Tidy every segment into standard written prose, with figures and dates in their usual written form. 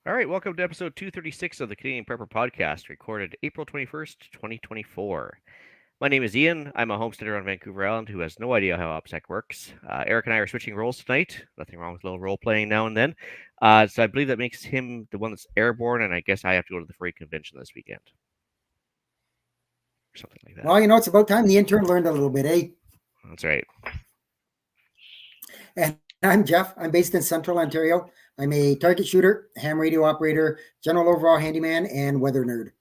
All right, welcome to episode 236 of the Canadian Prepper Podcast, recorded April 21st, 2024. My name is Ian. I'm a homesteader on Vancouver Island who has no idea how OPSEC works. Eric and I are switching roles tonight. Nothing wrong with a little role playing now and then. So I believe that makes him the one that's airborne, and I guess I have to go to the freight convention this weekend. Or something like that. Well, it's about time the intern learned a little bit, eh? That's right. And I'm Jeff. I'm based in Central Ontario. I'm a target shooter, ham radio operator, general overall handyman, and weather nerd.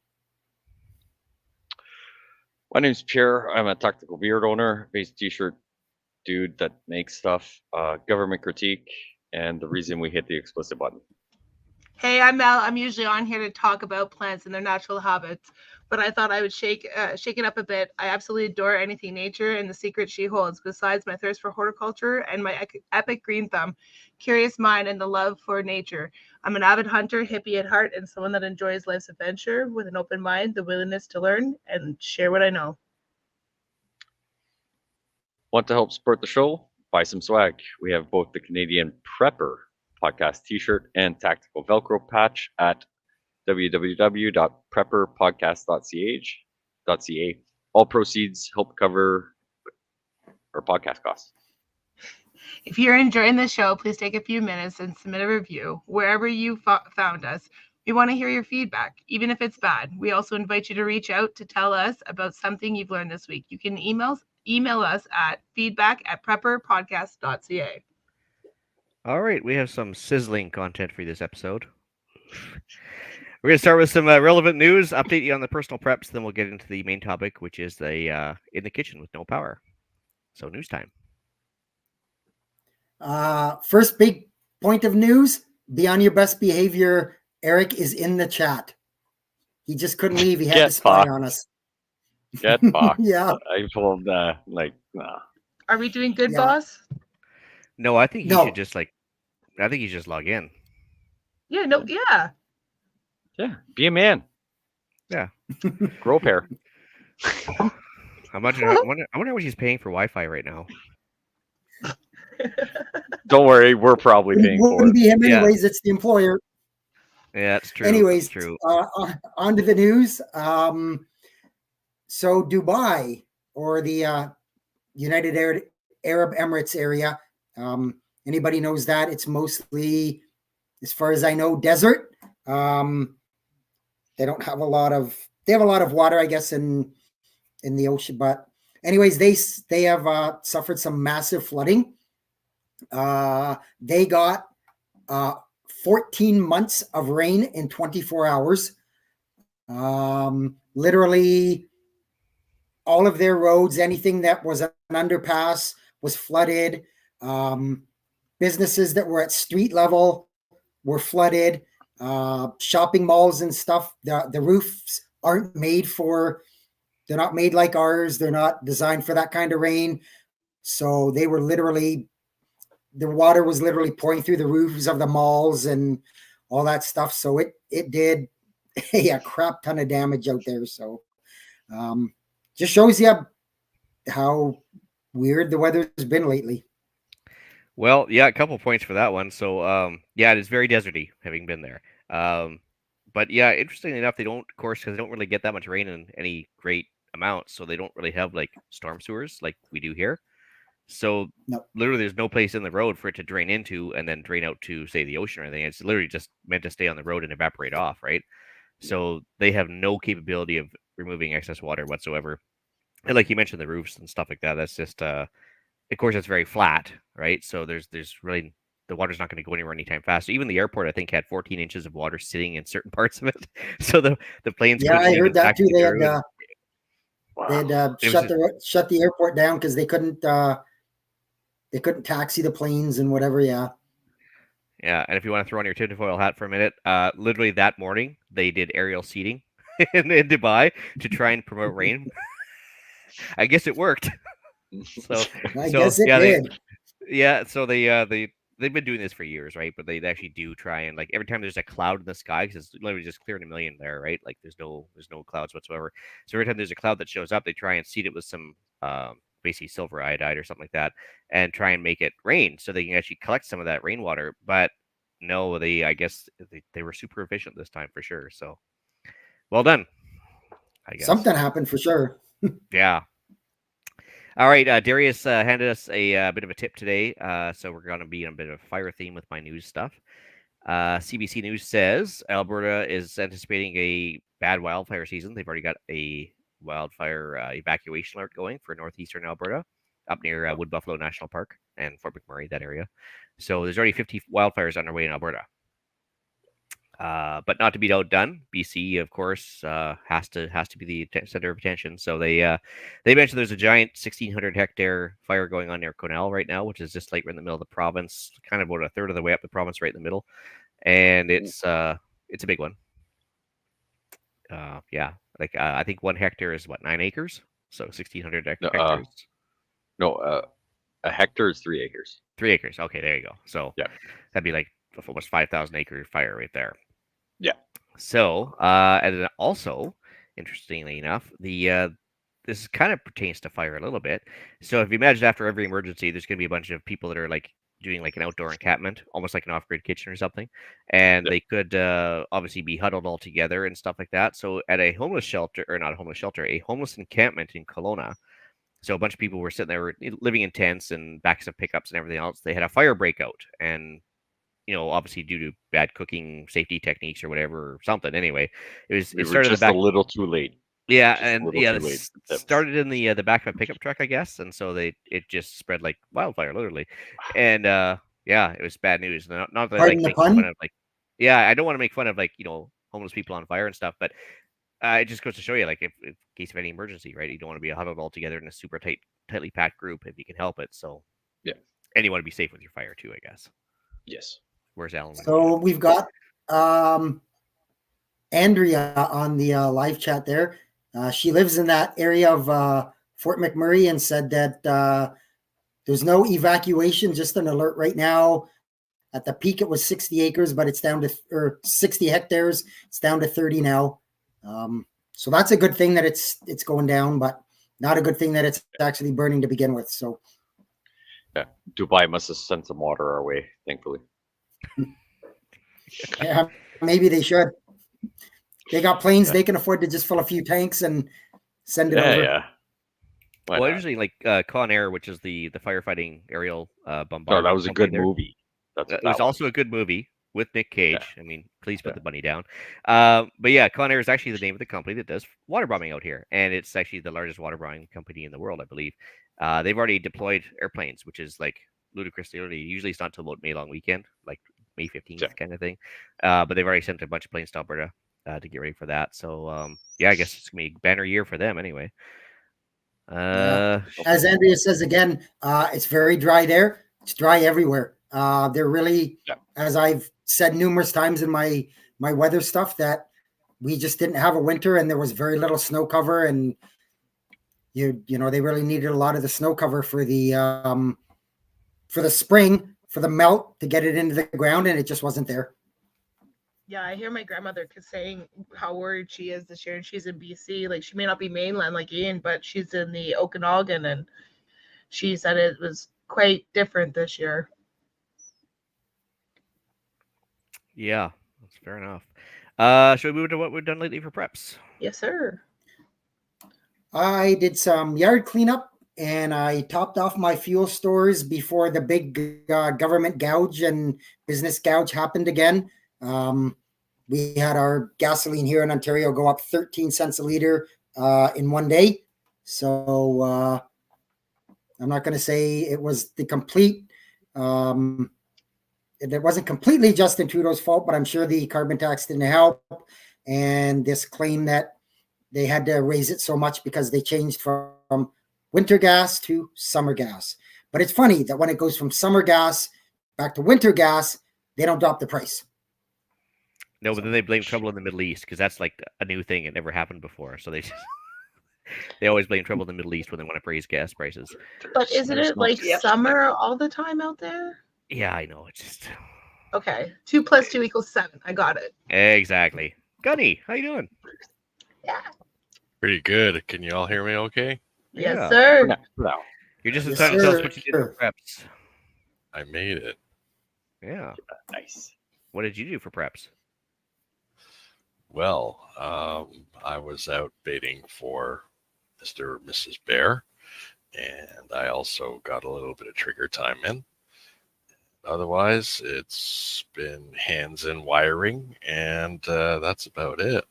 My name's Pierre. I'm a tactical beard owner, based t-shirt dude that makes stuff, government critique, and the reason we hit the explicit button. Hey, I'm Mel. I'm usually on here to talk about plants and their natural habits, but I thought I would shake it up a bit. I absolutely adore anything nature and the secret she holds, besides my thirst for horticulture and my epic green thumb, curious mind, and the love for nature. I'm an avid hunter, hippie at heart, and someone that enjoys life's adventure with an open mind, the willingness to learn and share what I know. Want to help support the show? Buy some swag. We have both the Canadian Prepper podcast t-shirt and tactical Velcro patch at www.prepperpodcast.ca. All proceeds help cover our podcast costs. If you're enjoying the show, please take a few minutes and submit a review wherever you found us. We want to hear your feedback, even if it's bad. We also invite you to reach out to tell us about something you've learned this week. You can email us at feedback@prepperpodcast.ca. All right, we have some sizzling content for this episode. We're going to start with some relevant news, update you on the personal preps, then we'll get into the main topic, which is the in the kitchen with no power. So news time. First big point of news, be on your best behavior. Eric is in the chat. He just couldn't leave. He had to spy on us. Get fucked. Yeah. I told nah. Are we doing good, boss? No, I think he should just I think he should just log in. Yeah, yeah. Yeah, be a man. Yeah. Grow a pair. I wonder how much he's paying for Wi-Fi right now. Don't worry, we're probably paying for it. It wouldn't be him anyways. Yeah. It's the employer. Yeah, that's true. Anyways, that's true. On to the news. So Dubai, or the United Arab Emirates area, anybody knows that? It's mostly, as far as I know, desert. They don't have they have a lot of water, I guess, in the ocean. But anyways, they have suffered some massive flooding. They got 14 months of rain in 24 hours. Literally all of their roads, anything that was an underpass was flooded. Businesses that were at street level were flooded. Shopping malls and stuff. The roofs aren't they're not made like ours. They're not designed for that kind of rain. So they were the water was literally pouring through the roofs of the malls and all that stuff. So it did a crap ton of damage out there. So just shows you how weird the weather's been lately. Well, yeah, a couple points for that one. So, yeah, it is very deserty, having been there. But yeah, interestingly enough, they don't, of course, because they don't really get that much rain in any great amount, so they don't really have like storm sewers like we do here. So literally, there's no place in the road for it to drain into and then drain out to, say, the ocean or anything. It's literally just meant to stay on the road and evaporate off, right? So they have no capability of removing excess water whatsoever. And like you mentioned, the roofs and stuff like that, that's just, of course, it's very flat, right? So there's really, the water's not going to go anywhere anytime fast. So even the airport, I think, had 14 inches of water sitting in certain parts of it. So the planes. Yeah, I heard that too. They had Wow. Shut the airport down because they couldn't taxi the planes and whatever. Yeah. Yeah, and if you want to throw on your tinfoil hat for a minute, literally that morning they did aerial seeding in Dubai to try and promote rain. I guess it worked. I guess it did. So they've been doing this for years, right? But they actually do try and, like, every time there's a cloud in the sky, because it's literally just clear in a million there, right? Like there's no clouds whatsoever. So every time there's a cloud that shows up, they try and seed it with some basically silver iodide or something like that, and try and make it rain so they can actually collect some of that rainwater. But no, I guess they were super efficient this time for sure. So well done, I guess. Something happened for sure. Yeah. All right, Darius handed us a bit of a tip today, so we're going to be on a bit of a fire theme with my news stuff. CBC News says Alberta is anticipating a bad wildfire season. They've already got a wildfire evacuation alert going for northeastern Alberta, up near Wood Buffalo National Park and Fort McMurray, that area. So there's already 50 wildfires underway in Alberta. But not to be outdone, BC, of course, has to be the center of attention. So they mentioned there's a giant 1,600 hectare fire going on near Cornell right now, which is just like right in the middle of the province, kind of about a third of the way up the province, right in the middle, and it's a big one. Yeah, like I think 1 hectare is what, 9 acres, so 1,600 hectares. No, a hectare is 3 acres. 3 acres. Okay, there you go. So yeah, that'd be like almost 5,000 acre fire right there. Yeah. So, and then also, interestingly enough, this kind of pertains to fire a little bit. So, if you imagine after every emergency, there's going to be a bunch of people that are like doing like an outdoor encampment, almost like an off-grid kitchen or something, and they could obviously be huddled all together and stuff like that. So, at a homeless shelter, or not a homeless shelter, a homeless encampment in Kelowna. So a bunch of people were sitting there living in tents and backs of pickups and everything else. They had a fire breakout, and obviously due to bad cooking safety techniques or whatever, or something. Anyway, it started just the back a little too late. Yeah, and it started in the back of a pickup truck, I guess, and so it just spread like wildfire, literally. And yeah, it was bad news. Not that I like making fun of I don't want to make fun of homeless people on fire and stuff, but it just goes to show you, like, if in case of any emergency, right? You don't want to be huddled all together in a super tightly packed group if you can help it. So yeah, and you want to be safe with your fire too, I guess. Yes. Where's Alan? So we've got Andrea on the live chat there. She lives in that area of Fort McMurray and said that there's no evacuation, just an alert right now. At the peak, it was 60 acres, but it's down to 60 hectares. It's down to 30 now. So that's a good thing that it's going down, but not a good thing that it's actually burning to begin with. So yeah, Dubai must have sent some water our way, thankfully. Yeah, maybe they should. They got planes; they can afford to just fill a few tanks and send it over. Yeah. Well, usually like Con Air, which is the firefighting aerial bombardment. Oh, that was a good movie. It was also a good movie with Nick Cage. Yeah. I mean, please put the bunny down. But yeah, Con Air is actually the name of the company that does water bombing out here, and it's actually the largest water bombing company in the world, I believe. They've already deployed airplanes, which is like ludicrously early. Usually, it's not until about May long weekend, like May 15th kind of thing. But they've already sent a bunch of planes to Alberta to get ready for that. So yeah, I guess it's gonna be a banner year for them anyway. As Andrea says again, it's very dry there. It's dry everywhere. They're really, as I've said numerous times in my weather stuff, that we just didn't have a winter and there was very little snow cover, and you know they really needed a lot of the snow cover for the spring, for the melt to get it into the ground, and it just wasn't there. Yeah, I hear my grandmother saying how worried she is this year, and she's in BC. Like, she may not be mainland like Ian, but she's in the Okanagan, and she said it was quite different this year. Yeah, that's fair enough. Should we move to what we've done lately for preps? Yes, sir. I did some yard cleanup, and I topped off my fuel stores before the big government gouge and business gouge happened again. We had our gasoline here in Ontario go up 13 cents a liter in one day. So I'm not going to say it was the complete, it wasn't completely Justin Trudeau's fault, but I'm sure the carbon tax didn't help. And this claim that they had to raise it so much because they changed from winter gas to summer gas. But it's funny that when it goes from summer gas back to winter gas, they don't drop the price. No, but then they blame trouble in the Middle East because that's like a new thing. It never happened before. So they always blame trouble in the Middle East when they want to raise gas prices. But isn't it like summer all the time out there? Yeah, I know. It's just... Okay. 2 + 2 = 7. I got it. Exactly. Gunny, how you doing? Yeah. Pretty good. Can you all hear me okay? Yes, sir. No. You're just in time to tell us what you did for preps. I made it. Yeah. Nice. what did you do for preps? Well, I was out baiting for Mr. or Mrs. Bear, and I also got a little bit of trigger time in. Otherwise, it's been hands in wiring, and that's about it.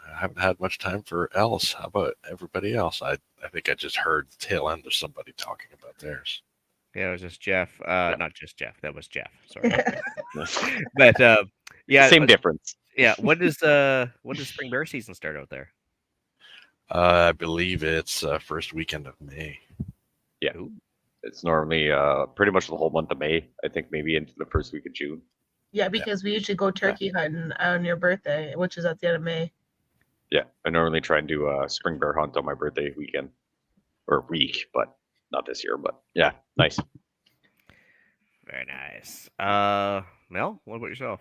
I haven't had much time for else. How about everybody else? I think I just heard the tail end of somebody talking about theirs. Yeah, it was just Jeff. Not just Jeff. That was Jeff. Sorry. But yeah, Same difference. yeah. When does spring bear season start out there? I believe it's first weekend of May. Yeah. Ooh. It's normally pretty much the whole month of May. I think maybe into the first week of June. Yeah, because we usually go turkey hunting on your birthday, which is at the end of May. Yeah, I normally try and do a spring bear hunt on my birthday weekend or week, but not this year. But yeah, nice. Very nice. Mel, what about yourself?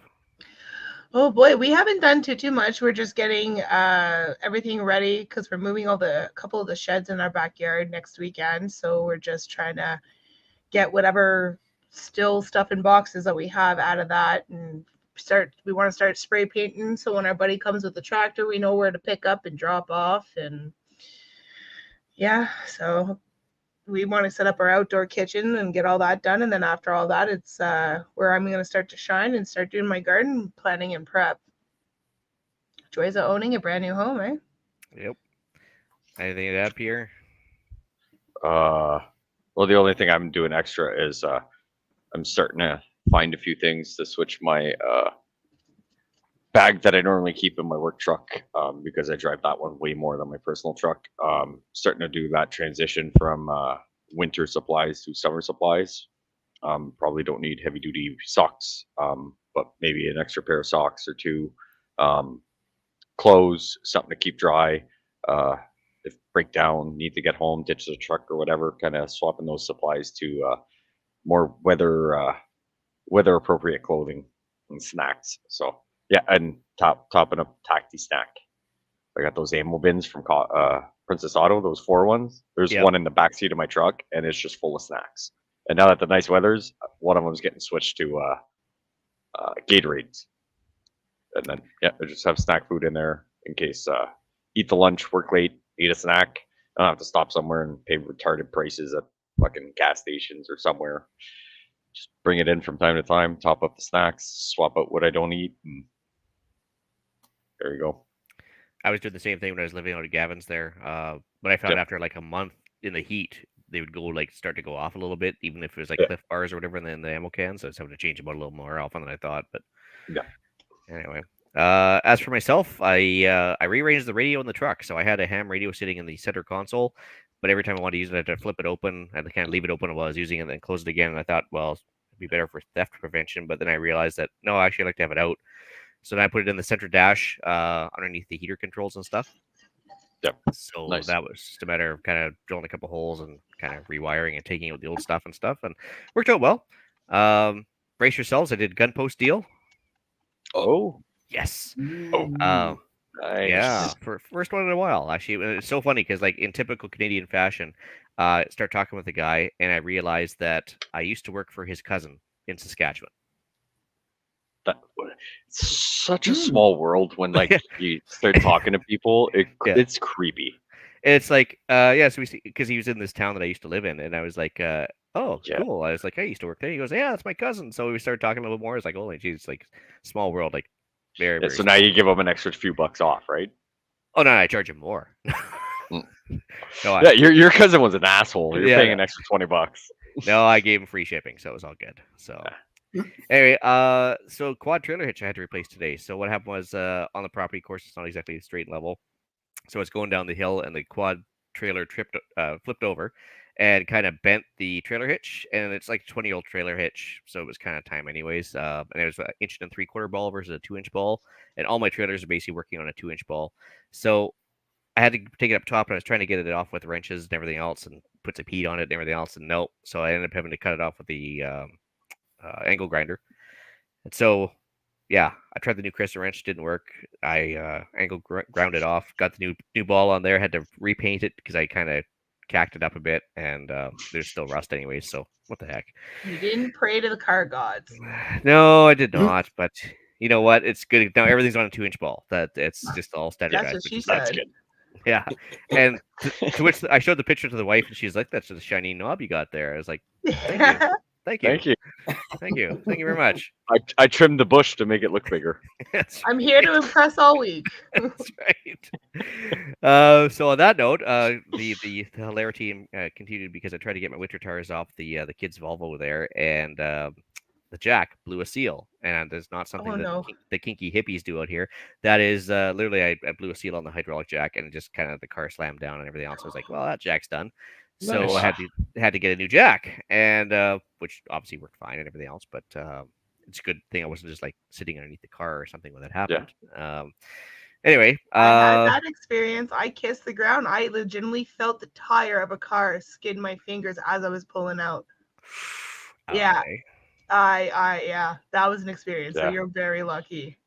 Oh boy, we haven't done too much. We're just getting everything ready because we're moving a couple of the sheds in our backyard next weekend. So we're just trying to get whatever still stuff in boxes that we have out of that and we want to start spray painting. So when our buddy comes with the tractor, we know where to pick up and drop off. And yeah, so we want to set up our outdoor kitchen and get all that done. And then after all that, it's where I'm going to start to shine and start doing my garden planning and prep. Joys of owning a brand new home, eh? Yep. Anything to add, Pierre? Well, the only thing I'm doing extra is I'm starting to find a few things to switch my bag that I normally keep in my work truck because I drive that one way more than my personal truck. Starting to do that transition from winter supplies to summer supplies. Probably don't need heavy duty socks, but maybe an extra pair of socks or two. Clothes, something to keep dry. If break down, need to get home, ditch the truck or whatever, kind of swapping those supplies to more weather appropriate clothing and snacks. So yeah, and topping up tacti snack. I got those ammo bins from Princess Auto, those 4 ones. There's Yep. one in the back seat of my truck, and it's just full of snacks. And now that the nice weather's, one of them's getting switched to Gatorades. And then yeah, I just have snack food in there in case eat the lunch, work late, eat a snack. I don't have to stop somewhere and pay retarded prices at fucking gas stations or somewhere. Just bring it in from time to time, top up the snacks, swap out what I don't eat, and there you go. I was doing the same thing when I was living out at Gavin's there. But I found Yep. after like a month in the heat, they would start to go off a little bit, even if it was like Yeah. Cliff Bars or whatever, and then the ammo cans. So I was having to change them out a little more often than I thought. But Yeah. anyway, as for myself, I rearranged the radio in the truck. So I had a ham radio sitting in the center console, but every time I wanted to use it, I had to flip it open. I had to kind of leave it open while I was using it, and then close it again. And I thought, well, it'd be better for theft prevention. But then I realized that no, actually, I like to have it out. So then I put it in the center dash underneath the heater controls and stuff. Yep. So Nice. that was just a matter of kind of drilling a couple holes and kind of rewiring and taking out the old stuff, and worked out well. Brace yourselves. I did gun post deal. Oh, Yes. Oh. Yeah, nice. for first one in a while. Actually, it's so funny because like in typical Canadian fashion, start talking with the guy, and I realized that I used to work for his cousin in Saskatchewan. It's such a small world when like you start talking to people. Yeah. It's creepy. And it's like, yeah, so because he was in this town that I used to live in, and I was like, oh, Yeah. cool. I was like, I used to work there. He goes, yeah, that's my cousin. So we started talking a little bit more. It's like, holy geez, like small world, like very, Yeah, very. so now you give them an extra few bucks off, right? Oh no, I charge him more. Mm. No, Yeah, your cousin was an asshole. You're Yeah, paying yeah. an extra $20. No, I gave him free shipping, so it was all good. So anyway, so quad trailer hitch I had to replace today. So what happened was on the property, of course, it's not exactly a straight level. So it's going down the hill, and the quad trailer flipped over and kind of bent the trailer hitch. And it's like a 20-year-old trailer hitch, so it was kind of time anyways. And it was an 1 3/4 ball versus a 2-inch ball. And all my trailers are basically working on a 2-inch ball. So I had to take it up top, and I was trying to get it off with wrenches and everything else, and put some heat on it and everything else. And nope. So I ended up having to cut it off with the angle grinder. And so, yeah, I tried the new crescent wrench, didn't work. I ground it off, got the new ball on there, had to repaint it because I kind of cacked it up a bit, and there's still rust anyways. So what the heck? You didn't pray to the car gods. No, I did not. But you know what? It's good now. Everything's on a 2-inch ball. That it's just all standardized. what which she is That's said. good. Yeah, and to which I showed the picture to the wife, and she's like, "That's just a shiny knob you got there." I was like, "Thank you, thank you, Thank you. thank you, thank you very much." I trimmed the bush to make it look bigger. That's I'm here to impress all week. That's right. So on that note, the hilarity continued because I tried to get my winter tires off the kids' Volvo there, and the jack blew a seal, and there's not something Oh that no. the kinky hippies do out here. That is literally I blew a seal on the hydraulic jack, and just kind of the car slammed down and everything else. I was like, well, that jack's done. So I Nice. had to get a new jack, and which obviously worked fine and everything else, but it's a good thing I wasn't just like sitting underneath the car or something when that happened. Anyway, I had that experience. I kissed the ground. I legitimately felt the tire of a car skin my fingers as I was pulling out. Yeah. okay. Yeah, that was an experience. So Yeah. you're very lucky.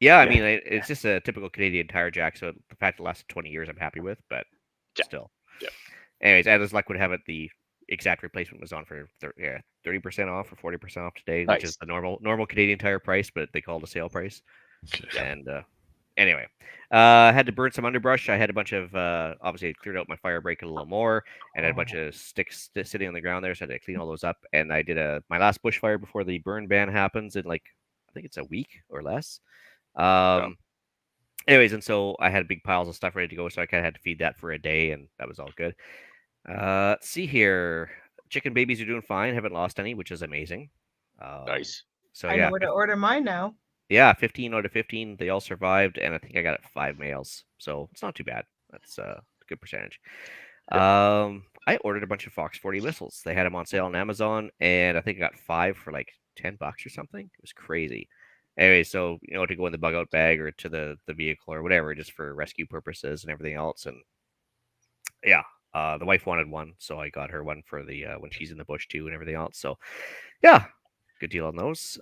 Yeah, I Yeah. mean, it's just a typical Canadian tire jack. So the fact it lasted 20 years, I'm happy with, but Yeah. still. Yeah. Anyways, as luck would have it, the exact replacement was on for 30% off or 40% off today, which is Nice. the normal Canadian tire price, but they call it a sale price. Okay. And anyway, I had to burn some underbrush. I had a bunch of obviously I cleared out my fire break a little more, and had a bunch of sticks sitting on the ground there, so I had to clean all those up. And I did my last bushfire before the burn ban happens in like I think it's a week or less. Anyways, and so I had big piles of stuff ready to go, so I kind of had to feed that for a day, and that was all good. Let's see here. Chicken babies are doing fine. Haven't lost any, which is amazing. Nice. So I yeah, know where to order mine now. yeah, 15 out of 15. They all survived, and I think I got 5 males, so it's not too bad. That's a good percentage. I ordered a bunch of Fox 40 whistles. They had them on sale on Amazon, and I think I got 5 for like $10 or something. It was crazy. Anyway, so to go in the bug out bag or to the vehicle or whatever, just for rescue purposes and everything else. And yeah, the wife wanted one, so I got her one for the when she's in the bush too and everything else. So yeah, good deal on those.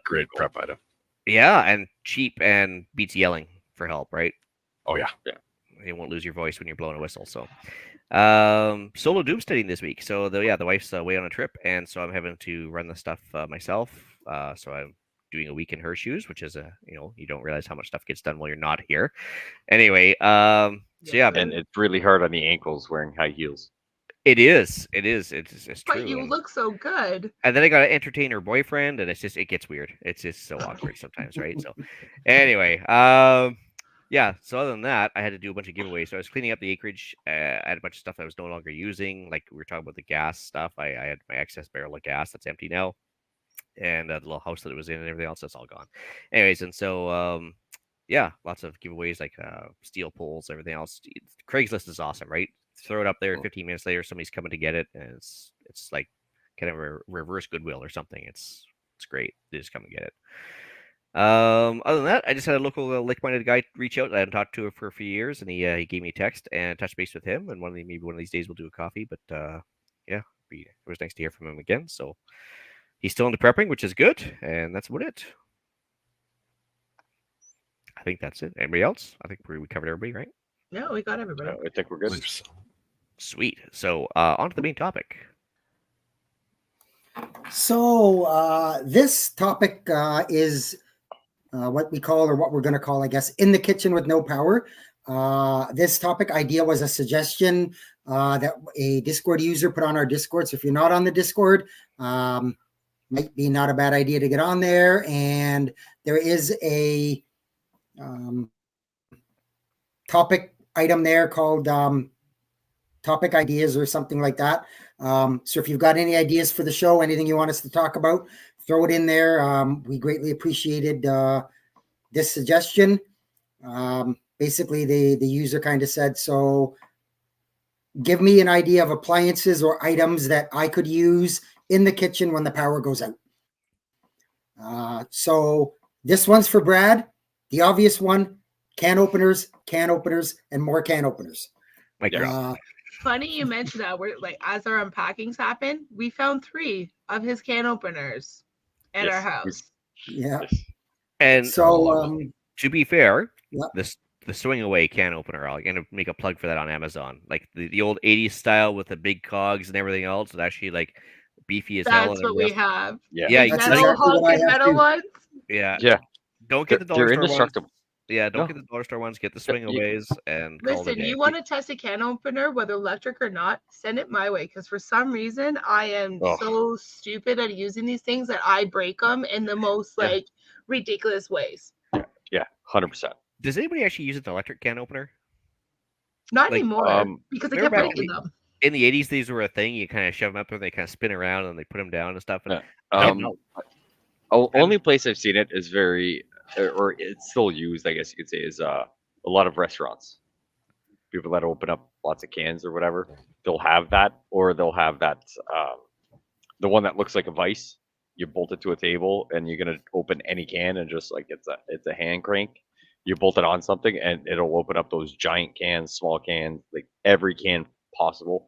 Great prep item. Yeah, and cheap and beats yelling for help, right? Oh yeah. You won't lose your voice when you're blowing a whistle. So solo doomsteading this week. So the wife's away on a trip, and so I'm having to run the stuff myself. So I'm doing a week in her shoes, which is you don't realize how much stuff gets done while you're not here. Anyway, so yeah, And it's really hard on the ankles wearing high heels. it is it's true. But you look so good. And then I got to entertain her boyfriend, and it gets weird. It's just so awkward sometimes, right? So anyway, yeah. So other than that, I had to do a bunch of giveaways. So I was cleaning up the acreage. I had a bunch of stuff I was no longer using. Like we were talking about the gas stuff. I had my excess barrel of gas that's empty now, and the little house that it was in and everything else that's all gone. Anyways, and so yeah, lots of giveaways like steel poles, everything else. Craigslist is awesome, right? Throw it up there. 15 minutes later, somebody's coming to get it, and it's like kind of a reverse Goodwill or something. It's great. They just come and get it. Other than that, I just had a local like-minded guy reach out. I hadn't talked to him for a few years, and he gave me a text and touched base with him. And maybe one of these days we'll do a coffee. But yeah, it was nice to hear from him again. So he's still into prepping, which is good, and that's about it. I think that's it. Anybody else? I think we covered everybody, right? No, we got everybody. I think we're good. Believe so. Sweet. So on to the main topic. So this topic is what we call, or what we're going to call, I guess, in the kitchen with no power. This topic idea was a suggestion that a Discord user put on our Discord. So if you're not on the Discord, might be not a bad idea to get on there. And there is a topic item there called topic ideas or something like that. So if you've got any ideas for the show, anything you want us to talk about, throw it in there. We greatly appreciated this suggestion. Basically, the user kind of said, so give me an idea of appliances or items that I could use in the kitchen when the power goes out. So this one's for Brad. The obvious one, can openers, and more can openers. Funny you mentioned that. We're like, as our unpackings happen, we found 3 of his can openers at our house. Yeah. And so to be fair, yeah. the swing away can opener, I'm gonna make a plug for that on Amazon. Like the old 80s style with the big cogs and everything else. It's actually like beefy as hell. That's what we have. Yeah, that's metal exactly what I have metal too. ones. Yeah. Don't get the dollar They're store ones. indestructible. Yeah, don't No. get the dollar store ones. Get the swingaways and call it a Listen, day. you want to test a can opener, whether electric or not, send it my way. Because for some reason, I am Oh. so stupid at using these things that I break them in the most Yeah. like ridiculous ways. Yeah, 100%. Does anybody actually use an electric can opener? Not Like, anymore because I remember kept back breaking them. in the 80s, these were a thing. You kind of shove them up there, and they kind of spin around, and they put them down and stuff. And Yeah. I don't know. Only place I've seen it is or it's still used, I guess you could say, is a lot of restaurants. People that open up lots of cans or whatever, they'll have that, or they'll have that the one that looks like a vice. You bolt it to a table, and you're gonna open any can, and just like it's a hand crank. You bolt it on something, and it'll open up those giant cans, small cans, like every can possible.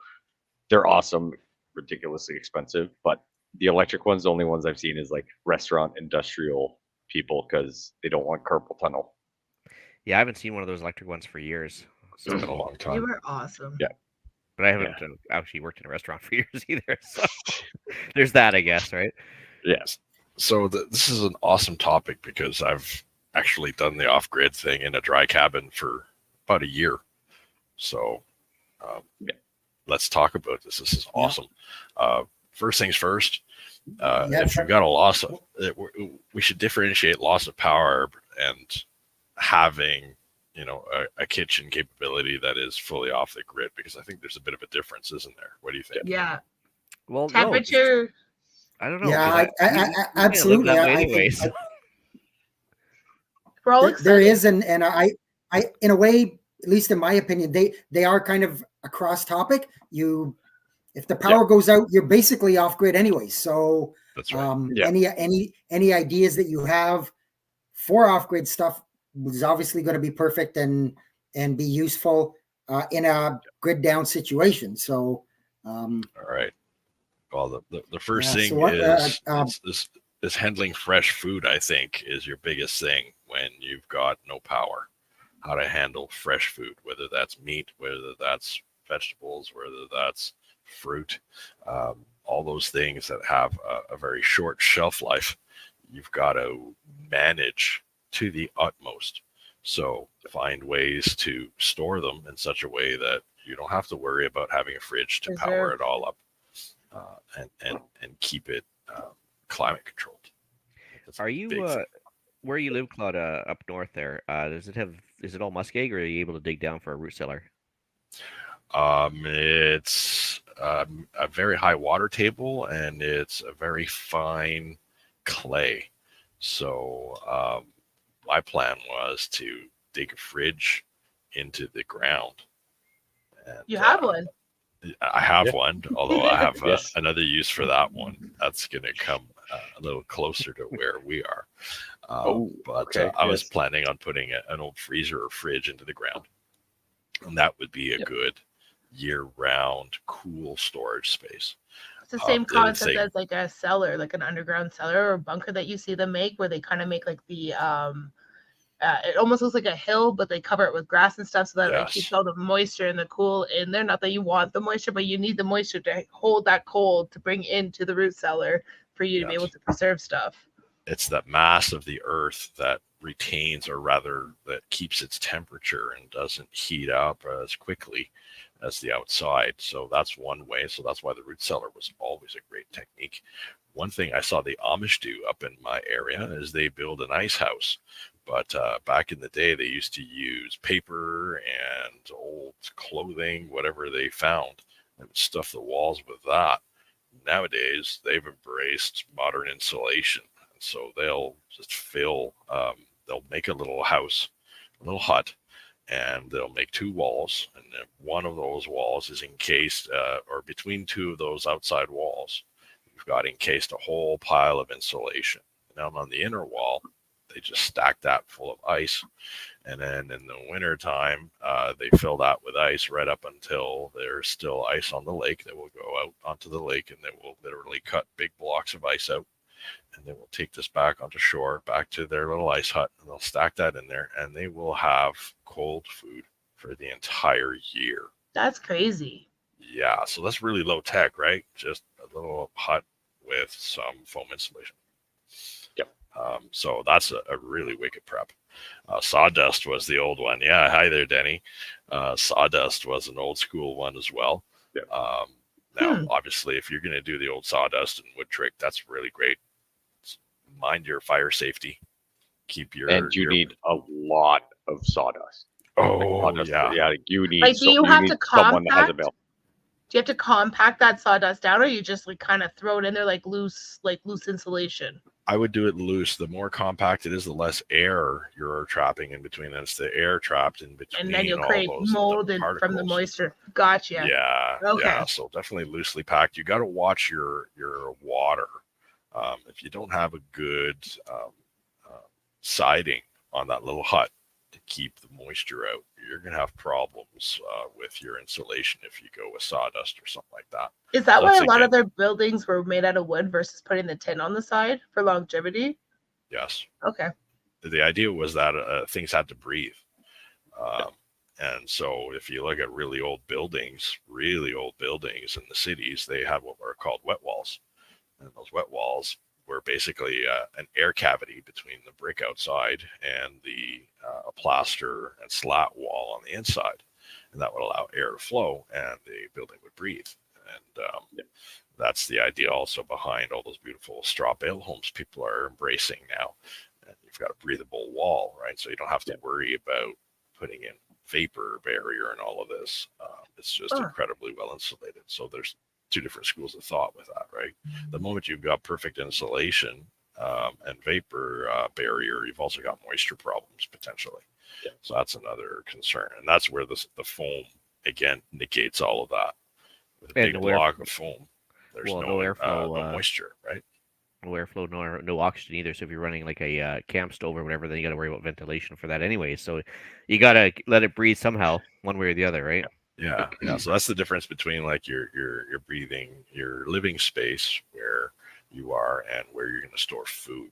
They're awesome, ridiculously expensive, but the electric ones, the only ones I've seen is like restaurant industrial people because they don't want carpal tunnel. Yeah, I haven't seen one of those electric ones for years. It's been a long You time. were awesome. Yeah. But I haven't actually worked in a restaurant for years either. So there's that, I guess, right? Yes. So this is an awesome topic because I've actually done the off-grid thing in a dry cabin for about a year. So let's talk about this. This is awesome. First things first, if you've got a loss of, we should differentiate loss of power and having, a kitchen capability that is fully off the grid, because I think there's a bit of a difference, isn't there? What do you think? Yeah. Well, Temperature. No, I don't know. Yeah, I absolutely. That way I anyways. think We're all there excited. is, and I, in a way, at least in my opinion, they are kind of a cross topic. If the power goes out, you're basically off grid anyway. So That's right. Any ideas that you have for off grid stuff is obviously going to be perfect and be useful in a grid down situation. So all right. Well, the first thing so what, is handling fresh food, I think, is your biggest thing when you've got no power. How to handle fresh food, whether that's meat, whether that's vegetables, whether that's fruit, all those things that have a very short shelf life, you've got to manage to the utmost. So find ways to store them in such a way that you don't have to worry about having a fridge to power it all up, and keep it climate controlled. Are you where you live, Claude, up north there? Is it all muskeg, or are you able to dig down for a root cellar? It's a very high water table, and it's a very fine clay. So my plan was to dig a fridge into the ground. And, you have one. I have one, although I have another use for that one. That's going to come a little closer to where we are. I was planning on putting an old freezer or fridge into the ground. And that would be a good year-round cool storage space. It's the same concept as like a cellar, like an underground cellar or bunker that you see them make, where they kind of make like the it almost looks like a hill, but they cover it with grass and stuff so that it keeps all the moisture and the cool in there. Not that you want the moisture, but you need the moisture to hold that cold to bring into the root cellar for you to be able to preserve stuff. It's that mass of the earth that retains, or rather that keeps its temperature and doesn't heat up as quickly as the outside. So that's one way. So that's why the root cellar was always a great technique. One thing I saw the Amish do up in my area is they build an ice house. But back in the day, they used to use paper and old clothing, whatever they found, and stuff the walls with that. Nowadays, they've embraced modern insulation. And so they'll just they'll make a little house, a little hut, and they'll make two walls. And then one of those walls is encased, or between two of those outside walls, you've got encased a whole pile of insulation. And then on the inner wall, they just stack that full of ice. And then in the winter time, they fill that with ice right up until there's still ice on the lake. They will go out onto the lake, and they will literally cut big blocks of ice out. And they will take this back onto shore, back to their little ice hut, and they'll stack that in there, and they will have cold food for the entire year. That's crazy. Yeah, so that's really low tech, right? Just a little hut with some foam insulation. Yep. So that's a really wicked prep. Sawdust was the old one. Yeah, hi there, Denny. Sawdust was an old school one as well. Yep. Now, obviously, if you're going to do the old sawdust and wood trick, that's really great. Mind your fire safety. Keep your And you need a lot of sawdust. sawdust, Yeah. You need Like, do you have to someone that has a compact? mill. Do you have to compact that sawdust down, or you just like kind of throw it in there like loose insulation? I would do it loose. The more compact it is, the less air you're trapping in between. And it's the air trapped in between. And then you'll all create those mold from the particles. moisture. Gotcha. Yeah. Okay. Yeah. So definitely loosely packed. You got to watch your water. If you don't have a good siding on that little hut to keep the moisture out, you're going to have problems with your insulation if you go with sawdust or something like that. Is that why That's a lot again- of their buildings were made out of wood versus putting the tin on the side for longevity? Yes. Okay. The idea was that things had to breathe. And so if you look at really old buildings in the cities, they had what were called wet walls. And those wet walls were basically an air cavity between the brick outside and the plaster and slat wall on the inside. And that would allow air to flow and the building would breathe. And that's the idea also behind all those beautiful straw bale homes people are embracing now. And you've got a breathable wall, right? So you don't have to worry about putting in vapor barrier and all of this. It's just incredibly well insulated. So there's two different schools of thought with that, right? The moment you've got perfect insulation and vapor barrier, you've also got moisture problems potentially. Yeah. So that's another concern. And that's where the foam, again, negates all of that. With a big block of foam, there's no airflow, no moisture, right? No airflow, no oxygen either. So if you're running like a camp stove or whatever, then you got to worry about ventilation for that anyway. So you got to let it breathe somehow, one way or the other, right? Yeah. So that's the difference between like your breathing, your living space where you are and where you're going to store food.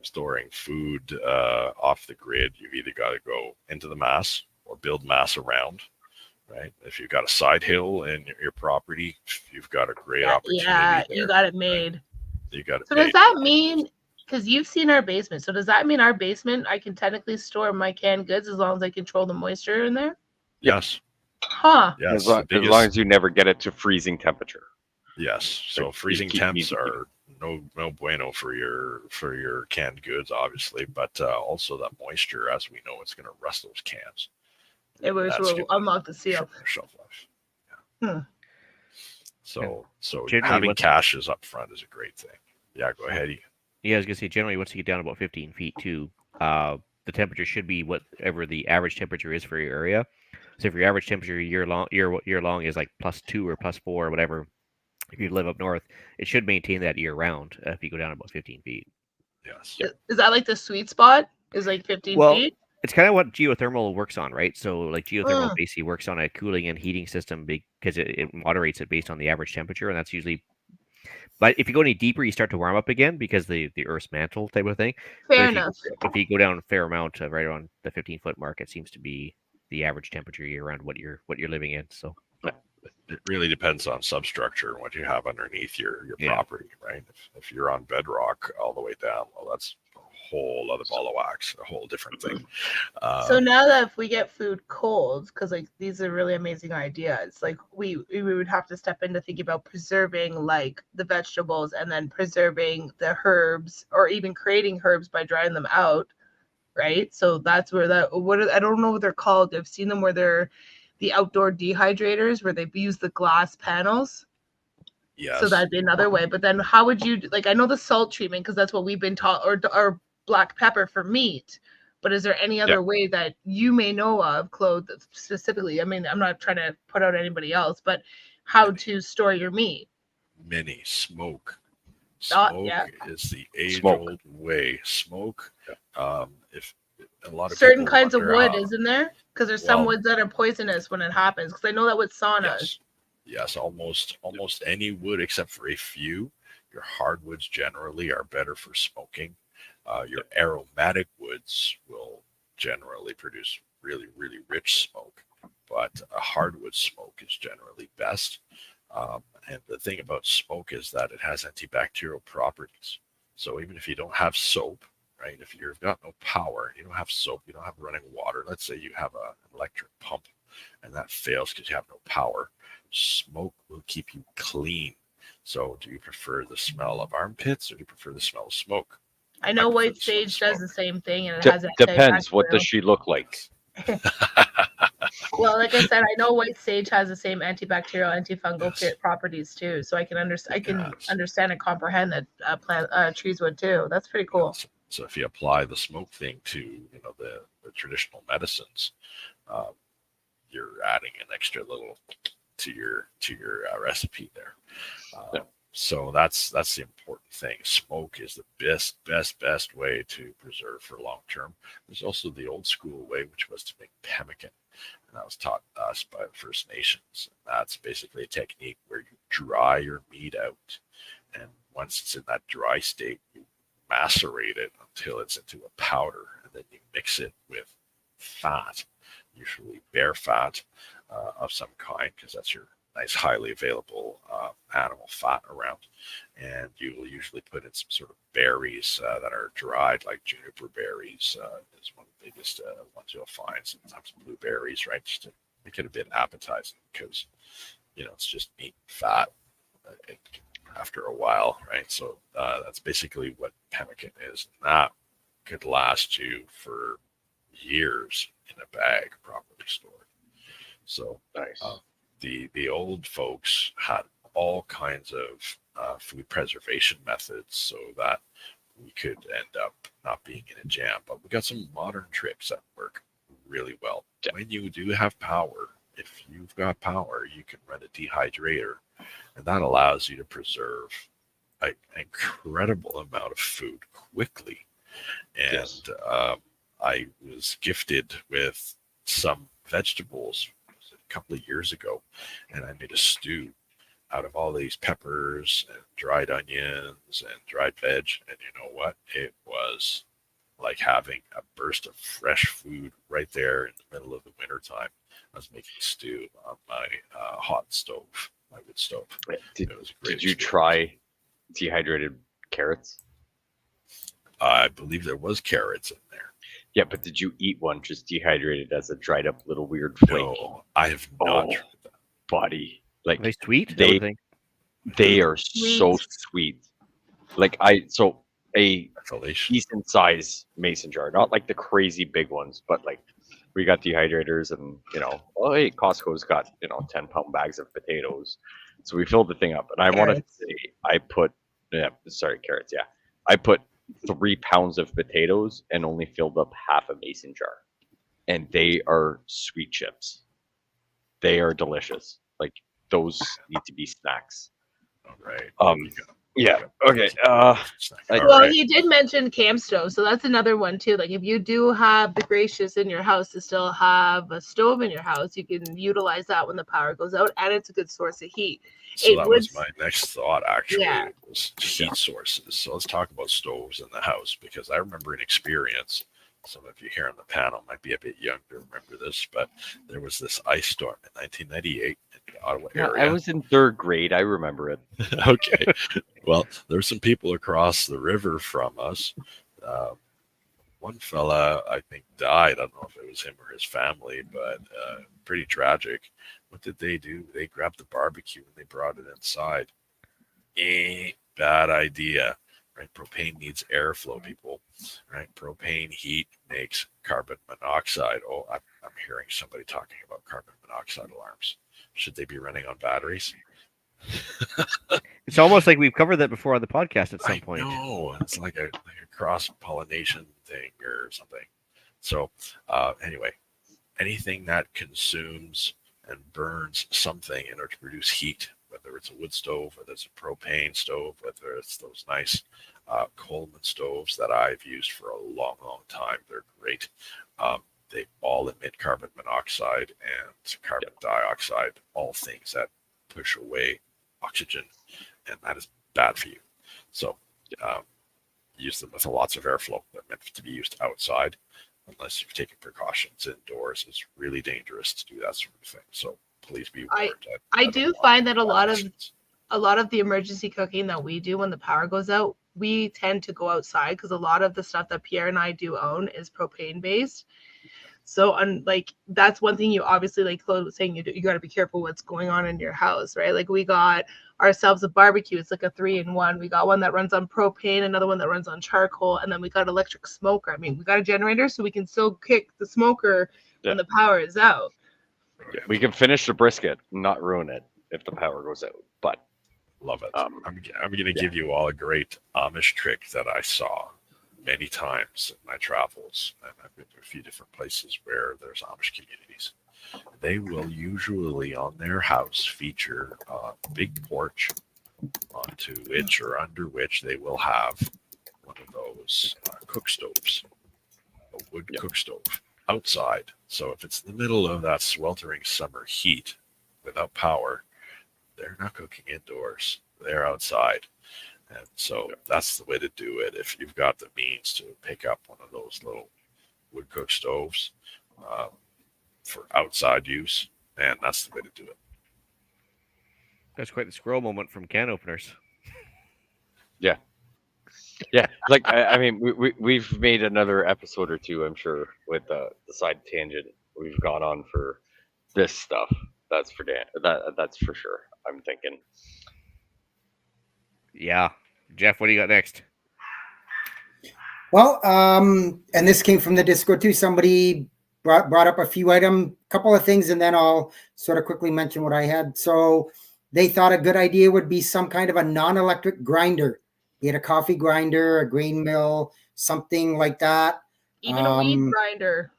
Storing food off the grid, you've either got to go into the mass or build mass around. Right. If you've got a side hill in your property, you've got a great opportunity. Yeah, there, you got it made. Right? You got it. So does that mean, because you've seen our basement, so does that mean our basement, I can technically store my canned goods as long as I control the moisture in there? Yes. Huh. Yes. As long as you never get it to freezing temperature. Yes. So freezing temps are no bueno for your canned goods, obviously, but also that moisture, as we know, it's going to rust those cans. It will unlock the seal. Shelf life. Yeah. So generally, having caches up front is a great thing. Yeah, go ahead. Yeah, I was gonna say generally once you get down about 15 feet too, the temperature should be whatever the average temperature is for your area. So if your average temperature year long is like +2 or +4 or whatever, if you live up north, it should maintain that year round if you go down about 15 feet. Yes. Is that like the sweet spot? Is like 15 feet? It's kind of what geothermal works on, right? So like geothermal basically works on a cooling and heating system because it moderates it based on the average temperature, and that's usually. But if you go any deeper, you start to warm up again because the Earth's mantle type of thing. Fair enough. If you go down a fair amount, right around the 15-foot mark, it seems to be the average temperature year round what you're living in. So it really depends on substructure and what you have underneath your property, right? If you're on bedrock all the way down, well, that's a whole other ball of wax, a whole different thing. So now that if we get food cold, because like these are really amazing ideas, like we would have to step into thinking about preserving like the vegetables and then preserving the herbs or even creating herbs by drying them out, right? So that's where I don't know what they're called. I've seen them where they're the outdoor dehydrators where they use the glass panels. Yes. So that'd be another way. But then how would you, like, I know the salt treatment because that's what we've been taught, or black pepper for meat. But is there any other way that you may know of, Claude, specifically? I mean, I'm not trying to put out anybody else, but how to store your meat? Many smoke. Smoke is the age-old way. Smoke. If a lot of certain kinds of wood, isn't there? Because there's some woods that are poisonous when it happens. Because I know that with saunas. Yes, almost any wood except for a few. Your hardwoods generally are better for smoking. Your aromatic woods will generally produce really, really rich smoke, but a hardwood smoke is generally best. And the thing about smoke is that it has antibacterial properties. So even if you don't have soap, right? If you've got no power, you don't have soap, you don't have running water. Let's say you have an electric pump and that fails because you have no power. Smoke will keep you clean. So do you prefer the smell of armpits or do you prefer the smell of smoke? I know prefer white the smell of sage does smoke. the same thing, and it has Depends. What antibacterial. does she look like? Well, like I said, I know white sage has the same antibacterial, antifungal Yes. properties too. So I can Yes. understand and comprehend that trees would too. That's pretty cool. So if you apply the smoke thing to the traditional medicines, you're adding an extra little to your recipe there. Yeah. So that's the important thing. Smoke is the best way to preserve for long term. There's also the old school way, which was to make pemmican, and that was taught us by the First Nations. And that's basically a technique where you dry your meat out, and once it's in that dry state, you macerate it until it's into a powder, and then you mix it with fat, usually bear fat of some kind, because that's your nice, highly available animal fat around. And you will usually put in some sort of berries that are dried, like juniper berries is one of the biggest ones you'll find. Sometimes blueberries, right? Just to make it a bit appetizing, because it's just meat and fat after a while, right? So that's basically what pemmican is. And that could last you for years in a bag, properly stored. So Nice. The old folks had all kinds of food preservation methods so that we could end up not being in a jam. But we got some modern tricks that work really well. When you do have power, if you've got power, you can run a dehydrator, and that allows you to preserve an incredible amount of food quickly. And Yes. I was gifted with some vegetables a couple of years ago, and I made a stew out of all these peppers and dried onions and dried veg. And you know what? It was like having a burst of fresh food right there in the middle of the winter time. I was making stew on my hot stove, my wood stove. It was a great Did you experience. try dehydrated carrots? I believe there was carrots in there. Yeah, but did you eat one just dehydrated as a dried up little weird flake? No, I have not tried that. Buddy, like Are they sweet? They- I would think. they are so sweet. Like a Delicious. decent size mason jar, not like the crazy big ones, but like we got dehydrators, and hey, Costco's got 10-pound bags of potatoes, so we filled the thing up. And I want to Carrots. say I put carrots. Yeah, I put 3 pounds of potatoes and only filled up half a mason jar, and they are sweet chips. They are delicious. Like those need to be snacks. All right. Yeah. Okay. All Well, right. he did mention camp stove, so that's another one too. Like if you do have the gracious in your house to still have a stove in your house, you can utilize that when the power goes out, and it's a good source of heat. So It that would- was my next thought, actually, Yeah. was heat sources. So let's talk about stoves in the house, because I remember an experience. Some of you here on the panel might be a bit young to remember this, but there was this ice storm in 1998 in the Ottawa area. I was in 3rd grade. I remember it. Okay. Well, there's some people across the river from us. One fella, I think, died. I don't know if it was him or his family, but pretty tragic. What did they do? They grabbed the barbecue and they brought it inside. Bad idea, right? Propane needs airflow, people, right? Propane heat makes carbon monoxide. Oh, I'm hearing somebody talking about carbon monoxide alarms. Should they be running on batteries? It's almost like we've covered that before on the podcast at some point. No, it's like a cross-pollination thing or something. So anyway, anything that consumes and burns something in order to produce heat, whether it's a wood stove, whether it's a propane stove, whether it's those nice Coleman stoves that I've used for a long, long time. They're great. They all emit carbon monoxide and carbon dioxide, all things that push away oxygen, and that is bad for you. So use them with lots of airflow. They're meant to be used outside. Unless you've taken precautions indoors, it's really dangerous to do that sort of thing. So please be warned. I do find that a lot of the emergency cooking that we do when the power goes out, we tend to go outside because a lot of the stuff that Pierre and I do own is propane based. So that's one thing you obviously, like Claude was saying, you got to be careful what's going on in your house, right? Like we got ourselves a barbecue. It's like a 3-in-1. We got one that runs on propane, another one that runs on charcoal, and then we got electric smoker. I mean, we got a generator so we can still kick the smoker when the power is out. Yeah, we can finish the brisket and not ruin it if the power goes out. But love it. I'm going to give you all a great Amish trick that I saw many times in my travels, and I've been to a few different places where there's Amish communities. They will usually on their house feature a big porch onto which or under which they will have one of those cook stoves, a wood cook stove outside. So if it's in the middle of that sweltering summer heat without power, they're not cooking indoors, they're outside. And so that's the way to do it. If you've got the means to pick up one of those little wood cook stoves for outside use, and that's the way to do it. That's quite the squirrel moment from can openers. Yeah. Like I mean, we've made another episode or two, I'm sure, with the side tangent we've gone on for this stuff. That's for that's for sure. I'm thinking. Yeah. Jeff, what do you got next? Well, and this came from the Discord too. Somebody brought up a couple of things, and then I'll sort of quickly mention what I had. So they thought a good idea would be some kind of a non-electric grinder, be it a coffee grinder, a grain mill, something like that. Even a weed grinder,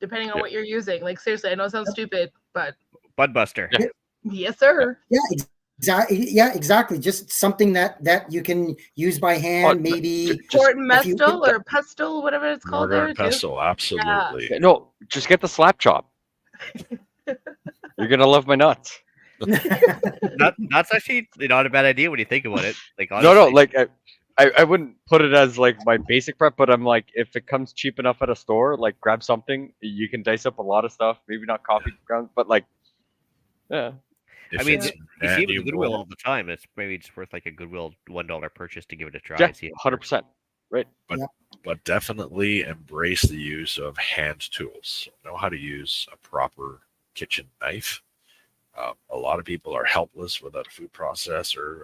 depending on what you're using. Like seriously, I know it sounds stupid, but Budbuster. Yeah. Yes, sir. Yeah, exactly. Just something that you can use by hand, maybe port and pestle or pestle, whatever it's called. Mortar and pestle, absolutely. Yeah. No, just get the slap chop. You're gonna love my nuts. That's actually not a bad idea when you think about it. Like honestly. No, like I wouldn't put it as like my basic prep, but I'm like, if it comes cheap enough at a store, like grab something. You can dice up a lot of stuff. Maybe not coffee grounds, but like, yeah. I mean, you see it at Goodwill all the time. It's maybe it's worth like a Goodwill $1 purchase to give it a try. Yeah, 100%. Right. But definitely embrace the use of hand tools. Know how to use a proper kitchen knife. A lot of people are helpless without a food processor.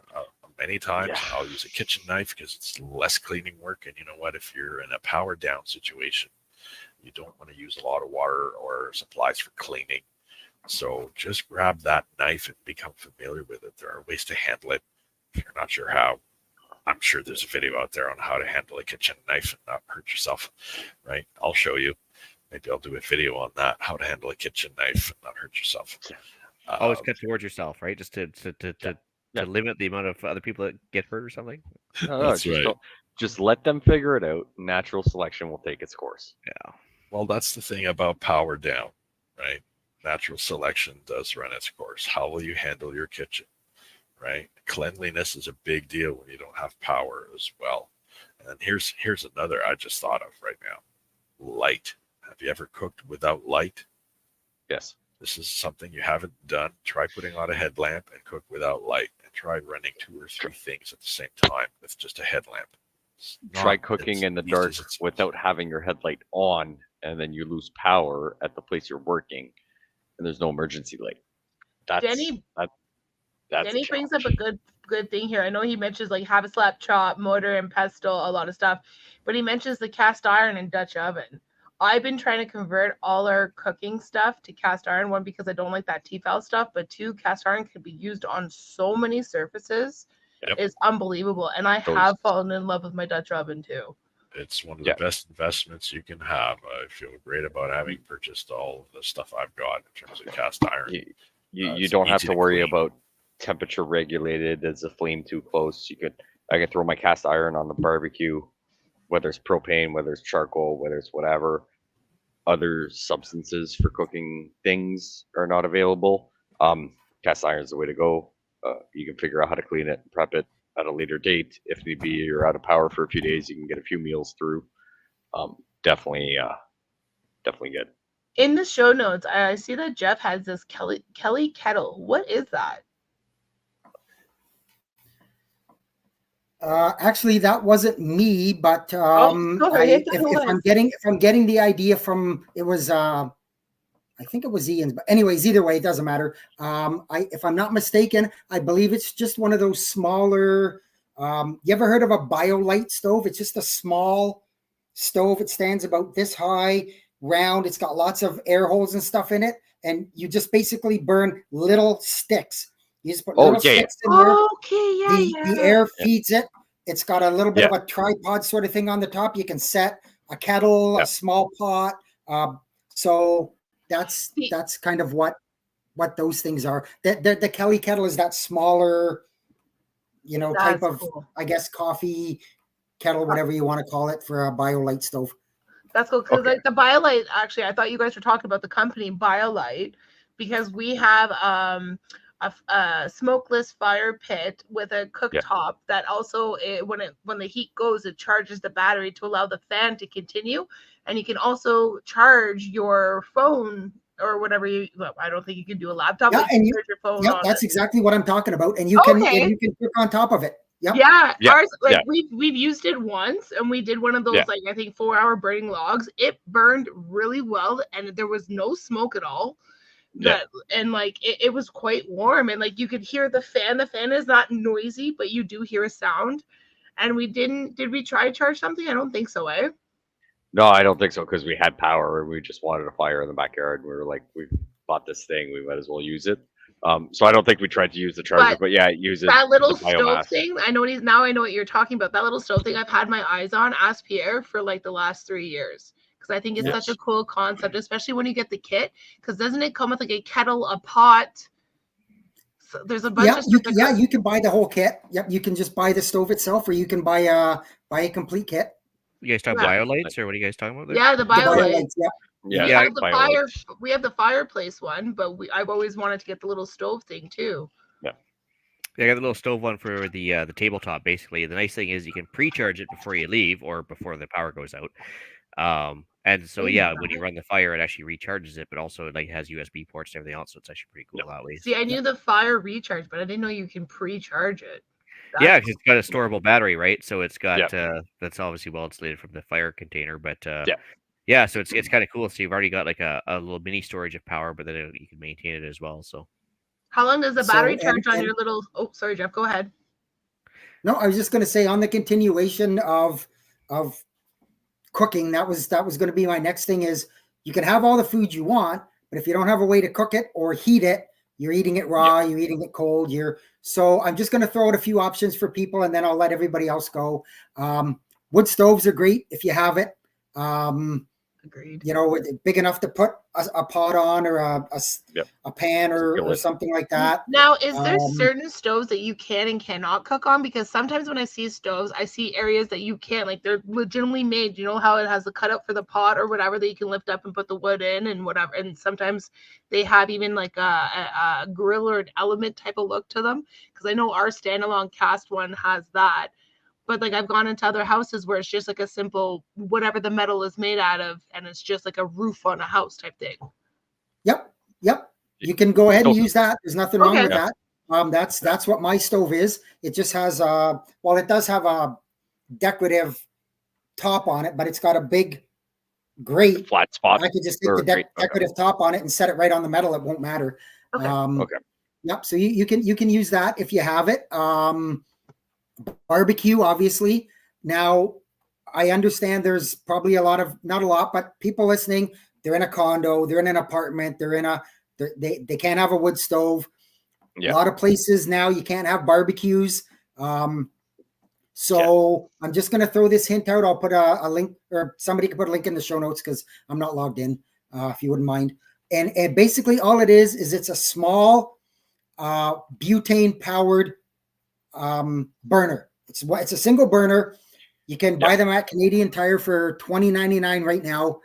Many times I'll use a kitchen knife because it's less cleaning work. And you know what? If you're in a power down situation, you don't want to use a lot of water or supplies for cleaning. So just grab that knife and become familiar with it. There are ways to handle it. If you're not sure how, I'm sure there's a video out there on how to handle a kitchen knife and not hurt yourself, right? I'll show you. Maybe I'll do a video on that, how to handle a kitchen knife and not hurt yourself. Always cut towards yourself, right? Just to limit the amount of other people that get hurt or something. No, just let them figure it out. Natural selection will take its course. Yeah. Well, that's the thing about power down, right? Natural selection does run its course. How will you handle your kitchen, right? Cleanliness is a big deal when you don't have power as well. And here's another I just thought of right now. Light. Have you ever cooked without light? Yes. This is something you haven't done. Try putting on a headlamp and cook without light. And try running 2 or 3 things at the same time with just a headlamp. Try cooking in the dark without having your headlight on, and then you lose power at the place you're working. And there's no emergency light. Denny brings up a good thing here. I know he mentions like have a slap chop, mortar and pestle, a lot of stuff, but he mentions the cast iron and Dutch oven. I've been trying to convert all our cooking stuff to cast iron. 1, because I don't like that Tefal stuff, but 2, cast iron can be used on so many surfaces. Yep. It's unbelievable. And I have fallen in love with my Dutch oven too. It's one of the best investments you can have. I feel great about having purchased all of the stuff I've got in terms of cast iron. You don't have to worry about temperature regulated. Is the flame too close? I can throw my cast iron on the barbecue, whether it's propane, whether it's charcoal, whether it's whatever. Other substances for cooking things are not available. Cast iron is the way to go. You can figure out how to clean it and prep it at a later date. If need be, you're out of power for a few days, you can get a few meals through. Definitely good. In the show notes, I see that Jeff has this Kelly kettle. What is that? Actually, that wasn't me, but sorry, I thought it if was. if I'm getting the idea from, it was I think it was Ian's, but anyways, either way, it doesn't matter. If I'm not mistaken, I believe it's just one of those smaller. You ever heard of a BioLite stove? It's just a small stove. It stands about this high, round. It's got lots of air holes and stuff in it, and you just basically burn little sticks. You just put little yeah. sticks in there. Okay, The air feeds it. It's got a little bit Yeah. of a tripod sort of thing on the top. You can set a kettle, Yeah. a small pot. So that's kind of what those things are. The Kelly kettle is that smaller, type of, cool. I guess, coffee kettle, whatever you want to call it, for a BioLite stove. That's cool, because Okay. like the BioLite, actually, I thought you guys were talking about the company BioLite, because we have a smokeless fire pit with a cooktop that also, when the heat goes, it charges the battery to allow the fan to continue, and you can also charge your phone or whatever I don't think you can do a laptop, Yeah, but you can charge your phone on that's it. exactly what I'm talking about. And you can cook on top of it. Yep. Yeah, Yeah, ours, like, yeah. we've used it once, and we did one of those, Yeah. like, I think 4-hour burning logs. It burned really well, and there was no smoke at all. Yeah. And like it was quite warm, and like you could hear the fan. The fan is not noisy, but you do hear a sound. And did we try to charge something? I don't think so, eh? No, I don't think so, because we had power and we just wanted a fire in the backyard. We were like, we bought this thing, we might as well use it. So I don't think we tried to use the charger, but yeah, use it. That little the stove biomass. thing, I know what you're talking about. That little stove thing, I've had my eyes on, ask Pierre, for like the last 3 years, because I think it's such a cool concept, especially when you get the kit. Because doesn't it come with like a kettle, a pot? So there's a bunch of stuff. You can buy the whole kit. Yep, you can just buy the stove itself, or you can buy a complete kit. You guys talking BioLites, or what are you guys talking about there? Yeah, the BioLite. Yeah, we have the fireplace one, but I've always wanted to get the little stove thing too. Yeah, I got the little stove one for the tabletop. Basically, the nice thing is you can pre-charge it before you leave or before the power goes out. And so when you run the fire, it actually recharges it, but also it like has USB ports and everything else, so it's actually pretty cool that way. See, I knew the fire recharge, but I didn't know you can pre-charge it. Yeah, because it's got a storable battery, right? So it's got that's obviously well insulated from the fire container, but so it's kind of cool. So you've already got like a little mini storage of power, but then you can maintain it as well. So how long does the battery charge on your little? Oh, sorry, Jeff, go ahead. No, I was just going to say, on the continuation of cooking, that was going to be my next thing. Is you can have all the food you want, but if you don't have a way to cook it or heat it, you're eating it raw, you're eating it cold. So I'm just going to throw out a few options for people, and then I'll let everybody else go. Wood stoves are great if you have it. Agreed. Big enough to put a pot on, or a pan or something like that. Now, is there certain stoves that you can and cannot cook on? Because sometimes when I see stoves, I see areas that you can't. Like, they're legitimately made. You know how it has the cutout for the pot or whatever that you can lift up and put the wood in and whatever. And sometimes they have even like a grill or an element type of look to them. Because I know our standalone cast one has that. But like I've gone into other houses where it's just like a simple whatever the metal is made out of, and it's just like a roof on a house type thing. Yep. You can go ahead and use that. There's nothing wrong with that. That's what my stove is. It just has it does have a decorative top on it, but it's got a big grate flat spot. I could just stick the decorative top on it and set it right on the metal. It won't matter. Okay. Yep. So you can use that if you have it. Barbecue, obviously. Now, I understand there's probably not a lot, but people listening, they're in a condo, they're in an apartment, they can't have a wood stove. A lot of places now you can't have barbecues. So I'm just going to throw this hint out. I'll put a link, or somebody can put a link in the show notes because I'm not logged in, if you wouldn't mind. And basically all it is it's a small butane powered burner. It's a single burner. You can buy them at Canadian Tire for $20.99 right now,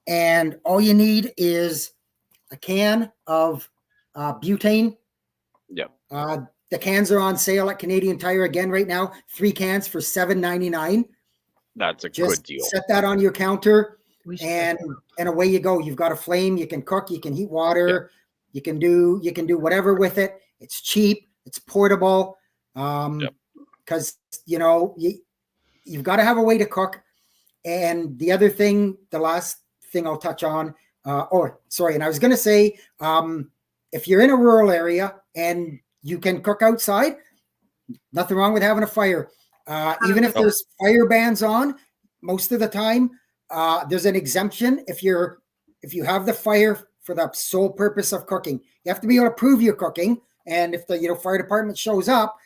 and all you need is a can of butane. The cans are on sale at Canadian Tire again right now. 3 cans for $7.99. That's a Just good deal. Set that on your counter, and away you go. You've got a flame. You can cook. You can heat water. You can do whatever with it. It's cheap. It's portable. because you've got to have a way to cook. And the other thing, the last thing I'll touch on, and I was going to say, if you're in a rural area and you can cook outside, nothing wrong with having a fire. Even if there's fire bans on, most of the time, there's an exemption if you have the fire for the sole purpose of cooking. You have to be able to prove you're cooking. And if the fire department shows up,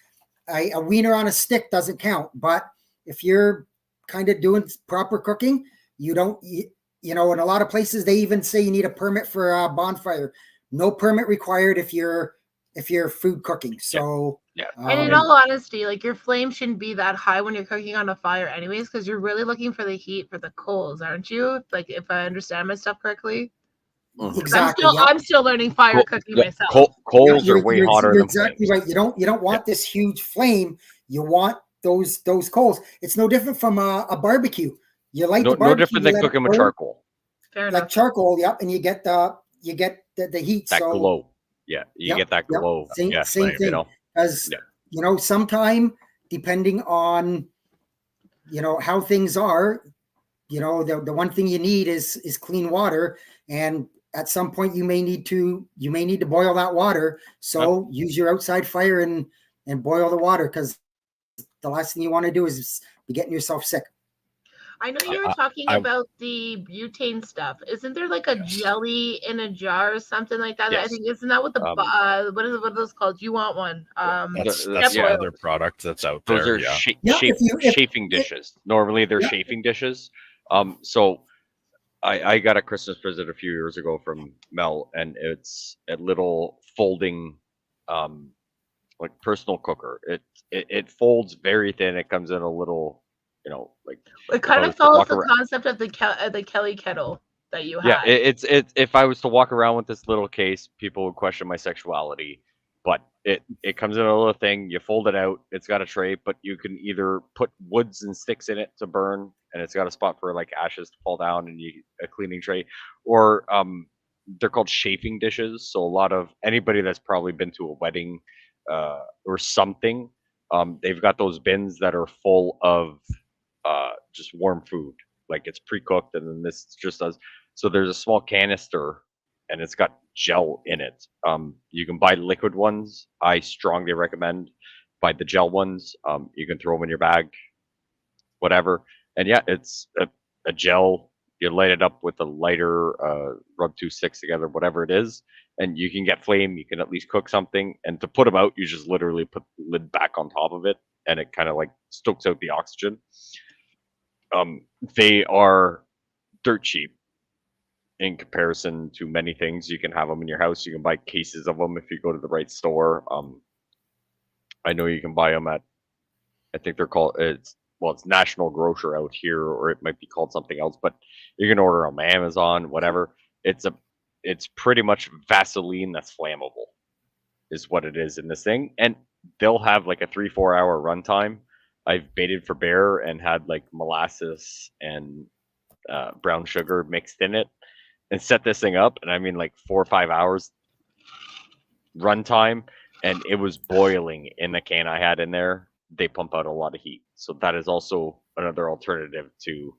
a wiener on a stick doesn't count. But if you're kind of doing proper cooking, you don't, in a lot of places they even say you need a permit for a bonfire. No permit required if you're food cooking. So yeah. And in all honesty, like your flame shouldn't be that high when you're cooking on a fire anyways, because you're really looking for the heat for the coals, aren't you? Like if I understand my stuff correctly. Exactly. I'm still learning fire cooking myself. Coals are way hotter than exactly flames. Right. You don't want this huge flame. You want those coals. It's no different from a barbecue. You light the barbecue. No different than cooking with charcoal. Fair enough. Like charcoal, yep, and you get the heat. That glow. Yeah, you get that glow. Same flame, thing. As sometime depending on how things are, the one thing you need is clean water, and at some point you may need to boil that water. So use your outside fire and boil the water, because the last thing you want to do is be getting yourself sick. I know you were talking about the butane stuff. Isn't there like a jelly in a jar or something like that? Yes. I think isn't that what the what are those called? You want one? That's another product that's out there. Those are chafing dishes. Normally they're chafing dishes. So I got a Christmas present a few years ago from Mel, and it's a little folding like personal cooker. It folds very thin. It comes in a little, like it kind of follows the concept of the Kelly kettle that you have. Yeah, it's if I was to walk around with this little case, people would question my sexuality. But it comes in a little thing. You fold it out. It's got a tray, but you can either put woods and sticks in it to burn, and it's got a spot for like ashes to fall down, and a cleaning tray, or they're called chafing dishes. So a lot of anybody that's probably been to a wedding or something, they've got those bins that are full of just warm food, like it's pre-cooked, and then this just does. So there's a small canister, and it's got gel in it. You can buy liquid ones. I strongly recommend buy the gel ones. You can throw them in your bag, whatever. And yeah, it's a gel. You light it up with a lighter, rub two sticks together, whatever it is, and you can get flame. You can at least cook something. And to put them out, you just literally put the lid back on top of it, and it kind of like stokes out the oxygen. They are dirt cheap in comparison to many things. You can have them in your house. You can buy cases of them if you go to the right store. I know you can buy them at, I think they're called, it's National Grocer out here, or it might be called something else, but you can order them on Amazon, whatever. It's pretty much Vaseline that's flammable is what it is in this thing. And they'll have like a 3-4 hour runtime. I've baited for bear and had like molasses and brown sugar mixed in it and set this thing up. And I mean like 4 or 5 hours runtime, and it was boiling in the can I had in there. They pump out a lot of heat. So that is also another alternative to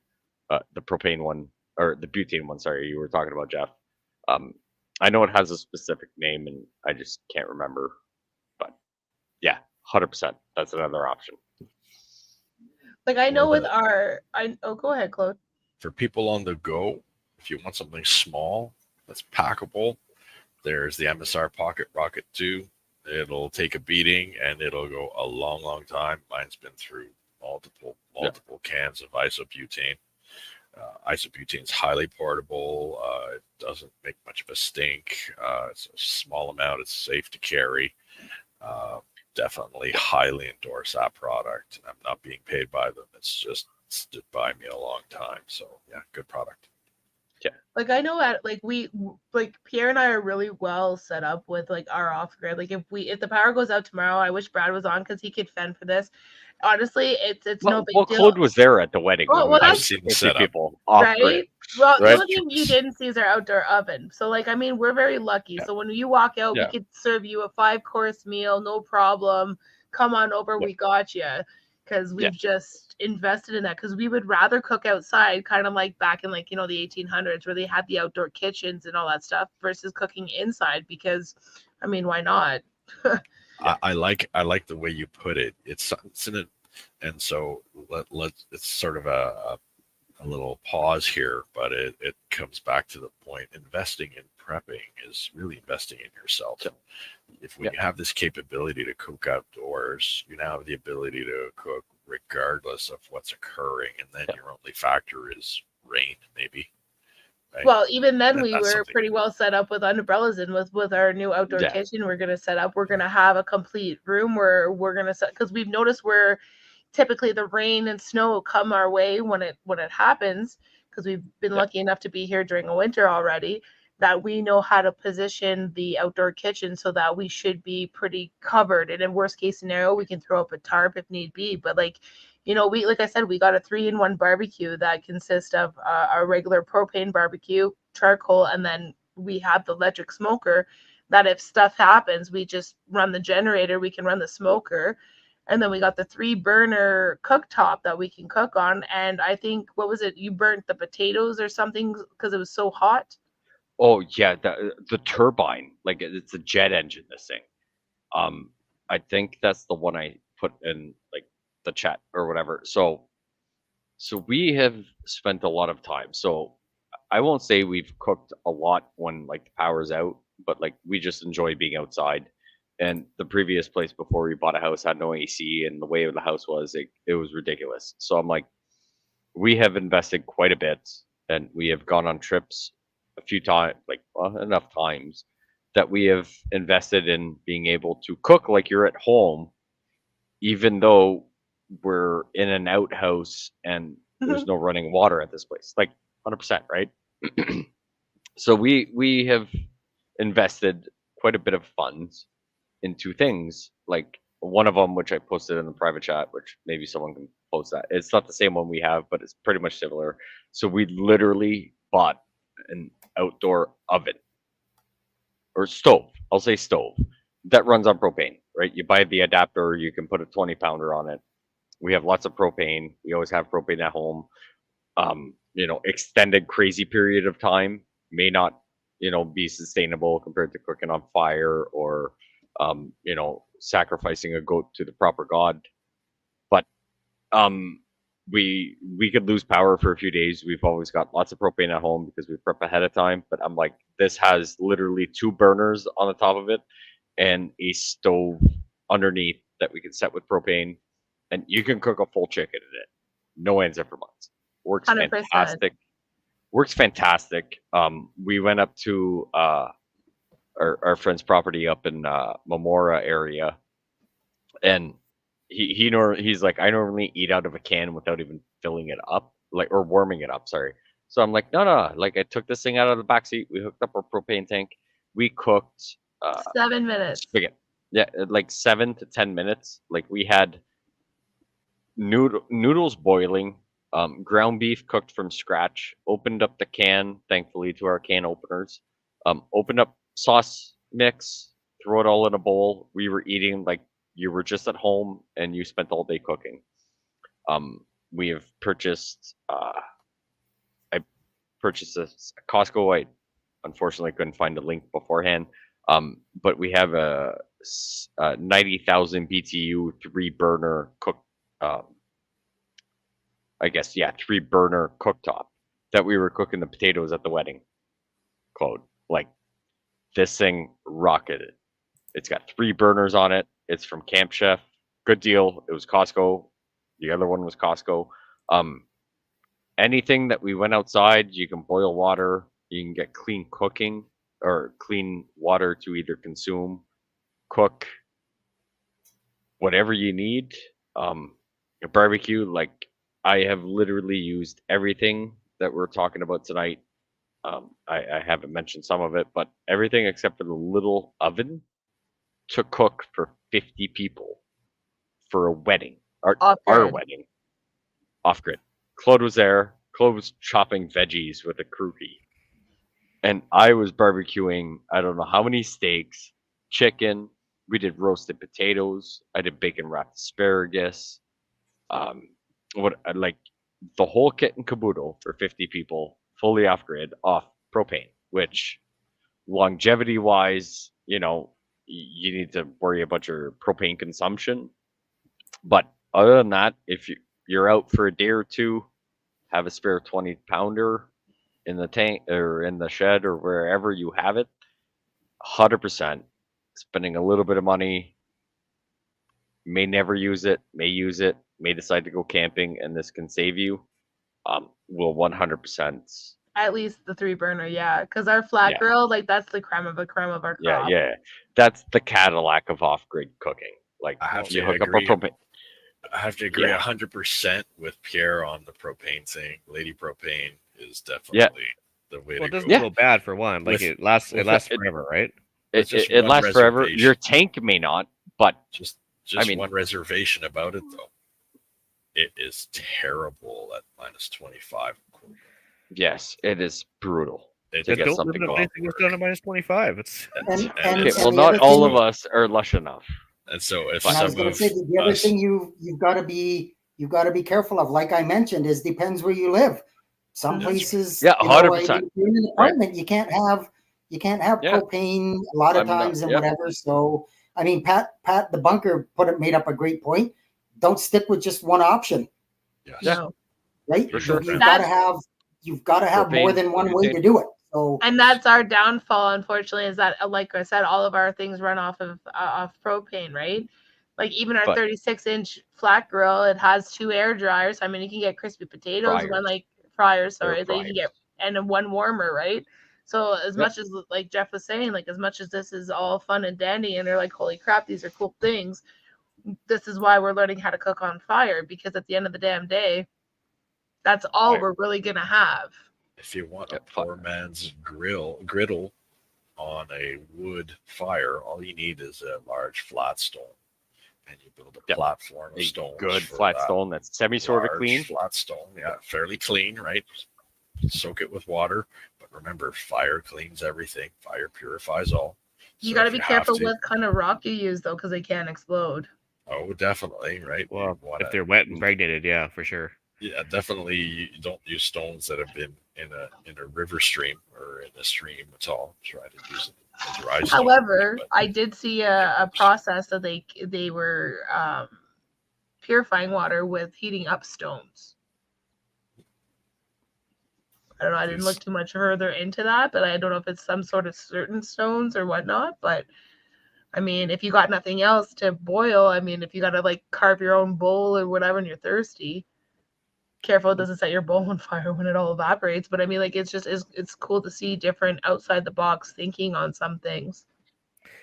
the propane one, or the butane one. Sorry, you were talking about, Jeff. I know it has a specific name and I just can't remember, but yeah, 100%. That's another option. Like I know with go ahead, Claude. For people on the go, if you want something small that's packable, there's the MSR Pocket Rocket 2. It'll take a beating and it'll go a long, long time. Mine's been through multiple cans of isobutane. Isobutane's highly portable. It doesn't make much of a stink. It's a small amount. It's safe to carry. Definitely highly endorse that product. I'm not being paid by them. It's just stood by me a long time. So yeah, good product. Yeah. Like I know Pierre and I are really well set up with like our off grid. Like if the power goes out tomorrow, I wish Brad was on because he could fend for this. Honestly, it's no big deal. Claude was there at the wedding. I've seen the setup. People off right? grid. Well, the only thing you didn't see is our outdoor oven. So, like, I mean, we're very lucky. Yeah. So when you walk out, we could serve you a 5-course meal, no problem. come on over, Yeah. we got you, because we've just invested in that, because we would rather cook outside, kind of like back in like, you know, the 1800s where they had the outdoor kitchens and all that stuff, versus cooking inside, because I mean, why not? I like the way you put it. It's in it, and so let's it's sort of a little pause here, but it comes back to the point. Investing in prepping is really investing in yourself. If when you have this capability to cook outdoors, you now have the ability to cook regardless of what's occurring, and then your only factor is rain, maybe. Right? Well, even then, we that's were something. pretty well set up with umbrellas, and with our new outdoor Yeah. kitchen, we're going to set up. We're going to have a complete room where we're going to set, because we've noticed where typically the rain and snow come our way when it happens, because we've been lucky enough to be here during a winter already, that we know how to position the outdoor kitchen so that we should be pretty covered. And in worst case scenario, we can throw up a tarp if need be. But like, you know, we, like I said, we got a 3-in-1 barbecue that consists of our regular propane barbecue, charcoal, and then we have the electric smoker, that if stuff happens, we just run the generator, we can run the smoker. And then we got the 3-burner cooktop that we can cook on. And I think, what was it? You burnt the potatoes or something because it was so hot. Oh yeah, the turbine, like it's a jet engine. This thing, I think that's the one I put in like the chat or whatever. So we have spent a lot of time. So I won't say we've cooked a lot when like the power's out, but like we just enjoy being outside. And the previous place before we bought a house had no AC, and the way the house was, it was ridiculous. So I'm like, we have invested quite a bit, and we have gone on trips a few times, like enough times that we have invested in being able to cook like you're at home, even though we're in an outhouse and there's no running water at this place. Like 100%, right? So we have invested quite a bit of funds into things, like one of them, which I posted in the private chat, which maybe someone can post that. It's not the same one we have, but it's pretty much similar. So we literally bought an outdoor oven or stove. I'll say stove that runs on propane, right? You buy the adapter, you can put a 20-pounder on it. We have lots of propane. We always have propane at home. You know, extended crazy period of time may not, you know, be sustainable compared to cooking on fire or, you know, sacrificing a goat to the proper god. But we could lose power for a few days. We've always got lots of propane at home because we prep ahead of time. But I'm like, this has literally 2 burners on the top of it and a stove underneath that we can set with propane, and you can cook a full chicken in it. No ands or buts. Works 100%. fantastic. Works fantastic. We went up to our friend's property up in Memora area, and he's like, I normally eat out of a can without even filling it up, like, or warming it up. Sorry. So I'm like, no. Like, I took this thing out of the back seat. We hooked up our propane tank. We cooked 7 minutes. spaghetti. Yeah, like 7 to 10 minutes. Like, we had noodles boiling, ground beef cooked from scratch. Opened up the can, thankfully, to our can openers. Opened up sauce mix, throw it all in a bowl. We were eating like you were just at home and you spent all day cooking. We have purchased. I purchased a Costco. I unfortunately couldn't find a link beforehand. But we have a 90,000 BTU 3-burner cook. I guess 3-burner cooktop that we were cooking the potatoes at the wedding. Code, like, this thing rocketed. It's got 3 burners on it. It's from Camp Chef. Good deal. It was Costco. The other one was Costco. Anything that we went outside, you can boil water. You can get clean cooking or clean water to either consume, cook, whatever you need. A barbecue, like, I have literally used everything that we're talking about tonight. I haven't mentioned some of it, but everything except for the little oven to cook for 50 people for a wedding. Our wedding. Off grid. Claude was there. Claude was chopping veggies with a croupie. And I was barbecuing, I don't know how many steaks, chicken, We did roasted potatoes. I did bacon wrapped asparagus. Like the whole kit and caboodle for 50 people, fully off grid, off propane. Which longevity wise, you need to worry about your propane consumption. But other than that, if you're out for a day or two, have a spare 20-pounder in the tank or in the shed or wherever you have it. 100% spending a little bit of money, may never use it, may use it, may decide to go camping, and this can save you. Will 100%. At least the 3-burner, yeah. Because our flat Yeah. grill, like that's the creme of our crop. Yeah. That's the Cadillac of off-grid cooking. Like I have you to hook up a agree. propane. I have to agree Yeah. 100% with Pierre on the propane thing. Lady Propane is definitely the way Well, it to doesn't go. go bad for one. Like With- it lasts with forever, right? It's just It one lasts forever. reservation. Your tank may not, but Just I mean- one reservation about it though. It is terrible at minus 25. yes, it is brutal. It To Then get don't something live in a going. place that goes down to minus 25. It's And Okay, and well, the not other all thing- of us are lush enough. And so if And I was some going to of say the other us, thing you've got to be careful of. Like I mentioned, is depends where you live. Some That's places, Yeah, you know, 100%. if you're in an apartment, you can't have Yeah. propane a lot of I'm not- times and yep. whatever. So I mean, Pat the bunker made up a great point. Don't stick with just one option, yes, Yeah. No. right? For sure. You've That's- got to have more Propane, than one way butane. to do it. So And that's our downfall, unfortunately, is that, like I said, all of our things run off of propane, right? Like even our But- 36-inch flat grill, it has 2 air dryers. I mean, you can get crispy potatoes, Fryers. one like fryers, sorry, Air that you can get, fryers. and then one warmer, right? So as Yep. much as, like Jeff was saying, like as much as this is all fun and dandy, and they're like, holy crap, these are cool things. This is why we're learning how to cook on fire, because at the end of the damn day, that's all Fire. we're really gonna have. if you want a Yep, fire. poor man's griddle on a wood fire, all you need is a large flat stone, and you build a Yep. platform of A stones. good for flat that stone that's semi-sort of large clean. flat stone, yeah, fairly clean, right? Soak it with water, but remember, fire cleans everything. Fire purifies all. You So got to if be have careful to- what kind of rock you use, though, because they can explode. Oh, definitely, right? You well, wanna- if they're wet and impregnated, yeah, for sure. yeah, definitely. You don't use stones that have been in a river stream or in a stream at all. Try to use a dry stone. However, but- I did see a process that they were purifying water with heating up stones. I don't know. I didn't look too much further into that, but I don't know if it's some sort of certain stones or whatnot. But I mean, if you got nothing else to boil, I mean, if you got to like carve your own bowl or whatever and you're thirsty, careful it doesn't set your bowl on fire when it all evaporates. But I mean, like, it's cool to see different outside the box thinking on some things.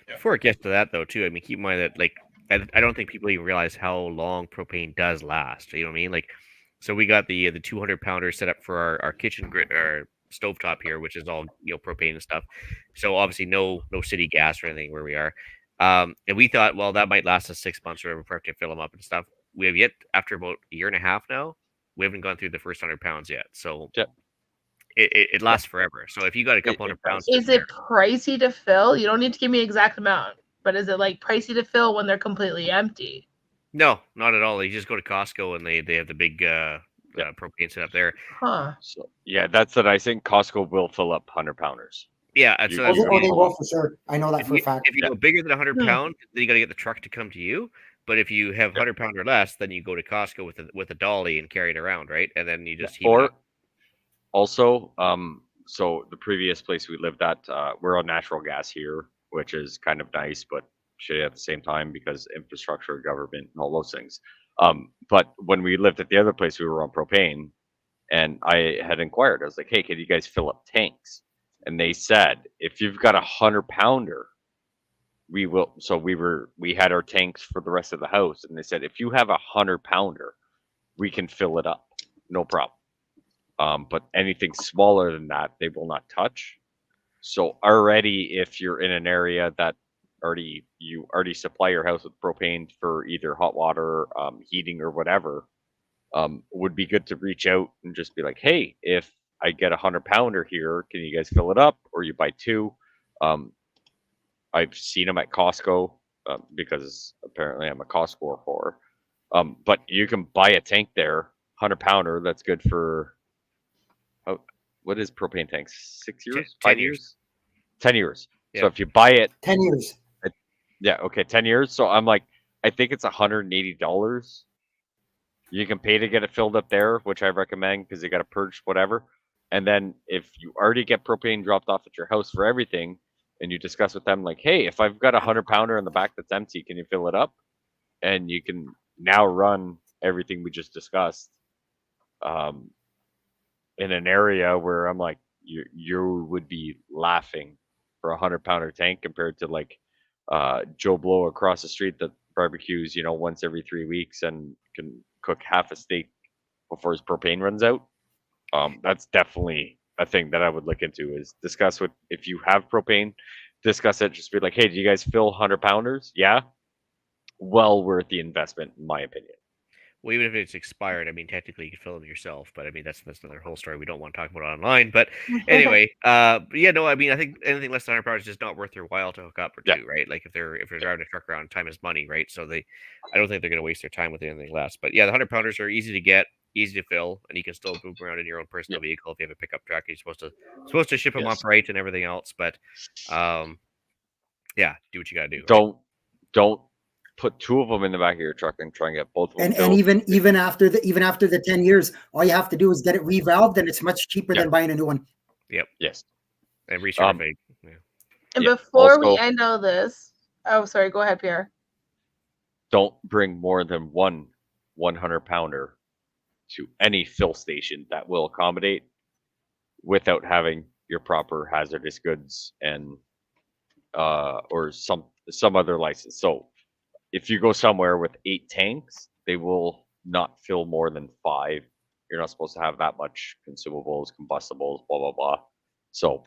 Before it gets to that, though, too, I mean, keep in mind that, like, I don't think people even realize how long propane does last. You know what I mean? Like, so we got the 200-pounder set up for our kitchen grid, our stovetop here, which is all propane and stuff. So obviously no city gas or anything where we are. And we thought, well, that might last us 6 months or whatever for to fill them up and stuff. We have yet, after about a year and a half now, we haven't gone through the first 100 pounds yet. So Yep. it lasts forever. So if you got a couple hundred pounds, Is sitting it pricey to fill? You don't need to give me an exact amount, but is it like pricey to fill when they're completely empty? no, not at all. You just go to Costco and they have the big propane set up there. Huh. So yeah, that's the nice thing. Costco will fill up 100-pounders. Yeah, and You- so oh, that's they, what oh, we- they will for sure. I know that for a fact. if you go bigger than 100 Hmm. pounds, then you got to get the truck to come to you. But if you have 100 pound or less, then you go to Costco with a dolly and carry it around, right? And then you just heat it Or up. also, so the previous place we lived at, we're on natural gas here, which is kind of nice, but shitty at the same time because infrastructure, government, and all those things. But when we lived at the other place, we were on propane, and I had inquired. I was like, "Hey, can you guys fill up tanks?" And they said, "If you've got 100-pounder, we will." So we had our tanks for the rest of the house, and they said, "If you have 100-pounder, we can fill it up, no problem." But anything smaller than that, they will not touch. So already, if you're in an area that you already supply your house with propane for either hot water, heating, or whatever, would be good to reach out and just be like, "Hey, if I get 100-pounder here, can you guys fill it up?" Or you buy 2. I've seen them at Costco. because apparently I'm a cost score for. But you can buy a tank there, 100-pounder. That's good for what is propane tanks? 6 years? 10 5 years. years? 10 years. So Yeah. if you buy it, 10 years. yeah, okay, 10 years. So I'm like, I think it's $180. You can pay to get it filled up there, which I recommend because you got to purge whatever. And then if you already get propane dropped off at your house for everything, and you discuss with them like, hey, if I've got a 100-pounder in the back that's empty, can you fill it up? And you can now run everything we just discussed in an area where I'm like, you would be laughing for a 100-pounder tank compared to like Joe Blow across the street that barbecues, once every 3 weeks and can cook half a steak before his propane runs out. That's definitely a thing that I would look into is discuss with if you have propane, discuss it. Just be like, hey, do you guys fill 100-pounders? Yeah, well worth the investment, in my opinion. Well, even if it's expired, I mean, technically you can fill them yourself, but I mean that's another whole story we don't want to talk about online. But anyway, but yeah, no, I mean I think anything less than 100 pounds is just not worth their while to hook up or Yeah. two, right? Like if they're driving a truck around, time is money, right? So I don't think they're going to waste their time with anything less. But yeah, the 100-pounders are easy to get, easy to fill, and you can still move around in your own personal vehicle if you have a pickup truck. You're supposed to ship them Yes. up right and everything else, but yeah, do what you got to do. Don't put two of them in the back of your truck and try and get both of them. And even after the 10 years, all you have to do is get it revalved, and it's much cheaper than buying a new one. Yep. Yes. And recertified. And Yeah, before also- we end all this, oh, sorry, go ahead, Pierre. Don't bring more than one 100-pounder to any fill station that will accommodate without having your proper hazardous goods and or some other license. So if you go somewhere with 8 tanks, they will not fill more than 5. You're not supposed to have that much consumables, combustibles, blah blah blah. So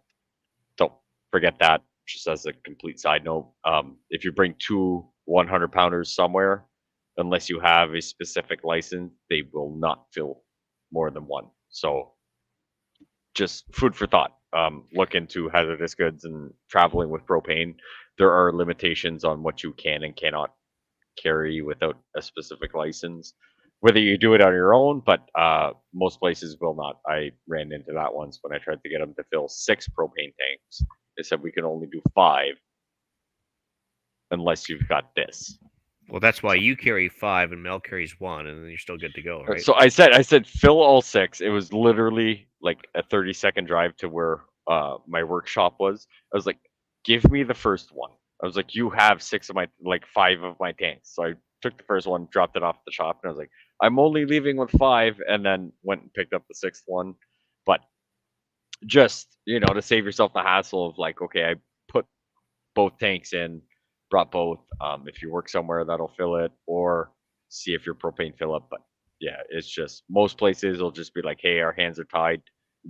don't forget that. Just as a complete side note, if you bring 2 100-pounders somewhere, unless you have a specific license, they will not fill more than one. So just food for thought. Look into hazardous goods and traveling with propane. There are limitations on what you can and cannot carry without a specific license. Whether you do it on your own, but most places will not. I ran into that once when I tried to get them to fill 6 propane tanks. They said we can only do 5 unless you've got this. Well, that's why you carry 5 and Mel carries 1, and then you're still good to go, right? So I said fill all 6. It was literally like a 30-second drive to where my workshop was. I was like, give me the first one. I was like, you have 5 of my tanks. So I took the first one, dropped it off at the shop, and I was like, I'm only leaving with 5, and then went and picked up the 6th one. But just, to save yourself the hassle of like, okay, I put both tanks in, brought both. If you work somewhere, that'll fill it, or see if your propane fill up. But yeah, it's just most places will just be like, hey, our hands are tied.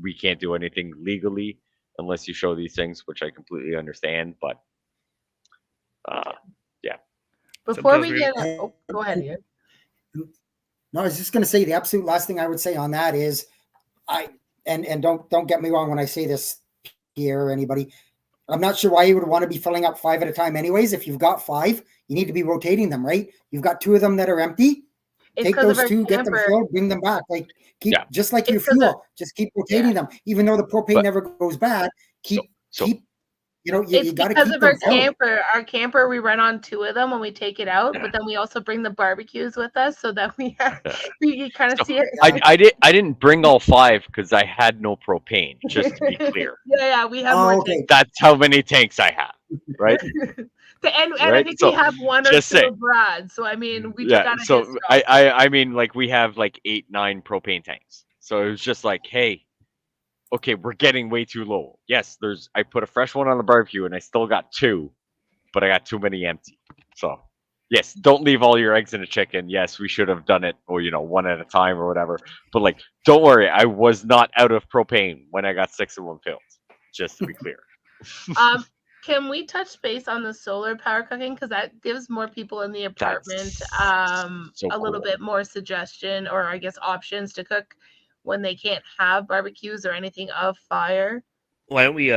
We can't do anything legally unless you show these things, which I completely understand. But yeah. Before we get, go ahead, Ian. No, I was just going to say the absolute last thing I would say on that is, and don't get me wrong when I say this, Pierre or anybody, I'm not sure why you would want to be filling up 5 at a time anyways. If you've got 5, you need to be rotating them, right? You've got 2 of them that are empty. Take those 2, get them filled, bring them back. Like just like your fuel, just keep rotating them. Even though the propane never goes bad, keep you got to keep them because of filled. our camper, we run on 2 of them when we take it out, but then we also bring the barbecues with us so that we kind of see it. I didn't bring all 5 because I had no propane, just to be clear. Yeah, we have more tanks. That's how many tanks I have, right? And I think we have 1 or 2 abroad. So I mean, we just gotta so I mean, like we have like 8, 9 propane tanks. So it was just like, hey, okay, we're getting way too low. Yes, I put a fresh one on the barbecue and I still got 2, but I got too many empty. So yes, don't leave all your eggs in a chicken. Yes, we should have done it, or one at a time or whatever. But like, don't worry, I was not out of propane when I got 6 of them filled. Just to be clear. Can we touch base on the solar power cooking, because that gives more people in the apartment a little bit more suggestion, or I guess options to cook when they can't have barbecues or anything of fire? Why don't we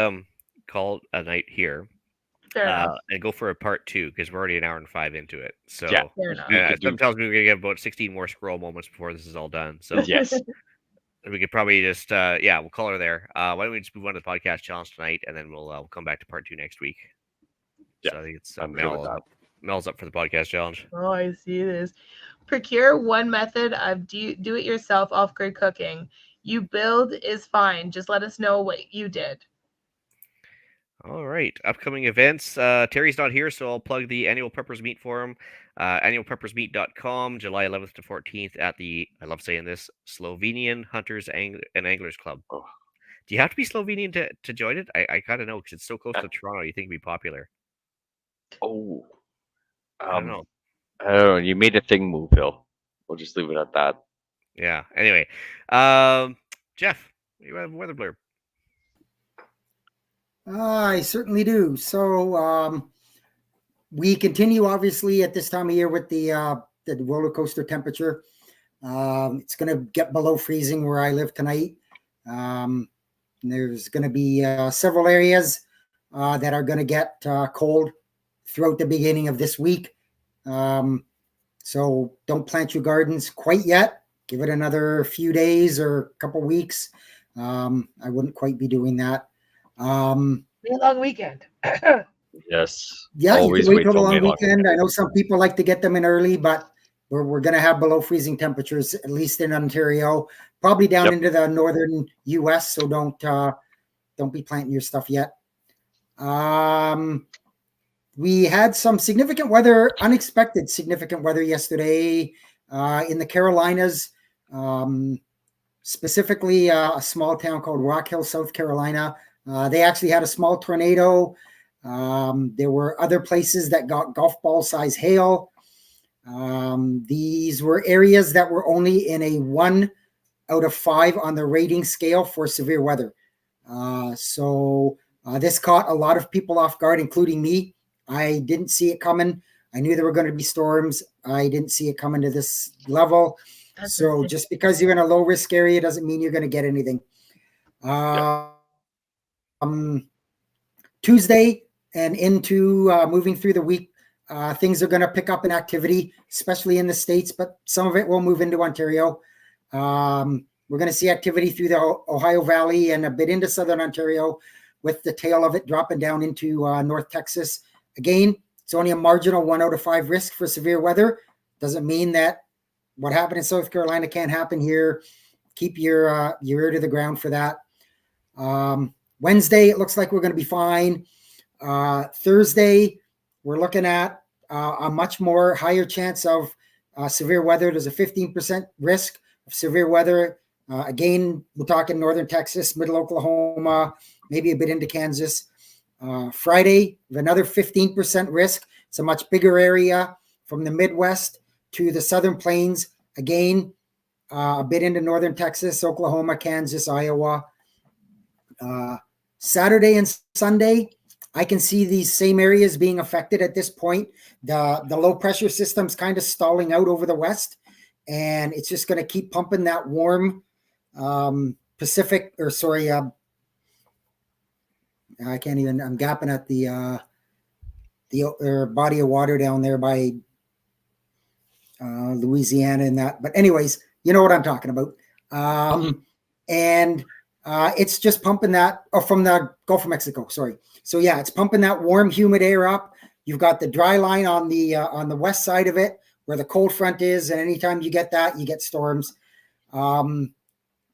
call a night here, Fair enough. and go for a part 2 because we're already an hour and 5 into it. So Yeah. Fair enough. We could something do tells me we're gonna get about 16 more scroll moments before this is all done. So yes. we could probably just we'll call her there. Why don't we just move on to the podcast challenge tonight, and then we'll come back to part 2 next week. Yeah, So I think it's I'm good with that. Mel's up for the podcast challenge. Oh, I see this. Procure one method of do-it-yourself off-grid cooking. You build is fine. Just let us know what you did. All right. Upcoming events. Terry's not here, so I'll plug the Annual Preppers Meet Forum, annualpreppersmeet.com, July 11th to 14th at the, I love saying this, Slovenian Hunters and Anglers Club. Oh. Do you have to be Slovenian to join it? I kind of know because it's so close to Toronto. You think it'd be popular. Oh. I don't know. I don't know. You made a thing move, Phil. We'll just leave it at that. Yeah. Anyway, Jeff, you have a weather blurb. I certainly do. So we continue, obviously, at this time of year with the roller coaster temperature. It's going to get below freezing where I live tonight. There's going to be several areas that are going to get cold throughout the beginning of this week. So don't plant your gardens quite yet. Give it another few days or a couple weeks. I wouldn't quite be doing that. Be a long weekend. Yes. Yeah, Always you can wait wait till the till long May weekend. I know some people like to get them in early, but we're going to have below freezing temperatures, at least in Ontario, probably down into the northern U.S. So don't be planting your stuff yet. We had some significant weather, unexpected significant weather yesterday in the Carolinas, specifically a small town called Rock Hill, South Carolina. They actually had a small tornado. There were other places that got golf ball size hail. These were areas that were only in a 1 out of 5 on the rating scale for severe weather. So this caught a lot of people off guard, including me. I didn't see it coming. I knew there were going to be storms. I didn't see it coming to this level. So just because you're in a low risk area doesn't mean you're going to get anything. Tuesday and into moving through the week, things are going to pick up in activity, especially in the States, but some of it will move into Ontario. We're going to see activity through the Ohio Valley and a bit into Southern Ontario, with the tail of it dropping down into North Texas. Again, it's only a marginal 1 out of 5 risk for severe weather. Doesn't mean that what happened in South Carolina can't happen here. Keep your ear to the ground for that. Wednesday, it looks like we're going to be fine. Thursday, we're looking at a much more higher chance of severe weather. There's a 15% risk of severe weather. Again, we're talking northern Texas, middle Oklahoma, maybe a bit into Kansas. Friday, we have another 15% risk. It's a much bigger area from the Midwest to the Southern Plains. Again, a bit into northern Texas, Oklahoma, Kansas, Iowa. Saturday and Sunday, I can see these same areas being affected at this point. The low pressure system's kind of stalling out over the west, and it's just going to keep pumping that warm Pacific, or sorry, I can't even, I'm gapping at the body of water down there by Louisiana and that. But anyways, you know what I'm talking about. And it's just pumping that from the Gulf of Mexico. Sorry. So yeah, it's pumping that warm, humid air up. You've got the dry line on the west side of it where the cold front is. And anytime you get that, you get storms.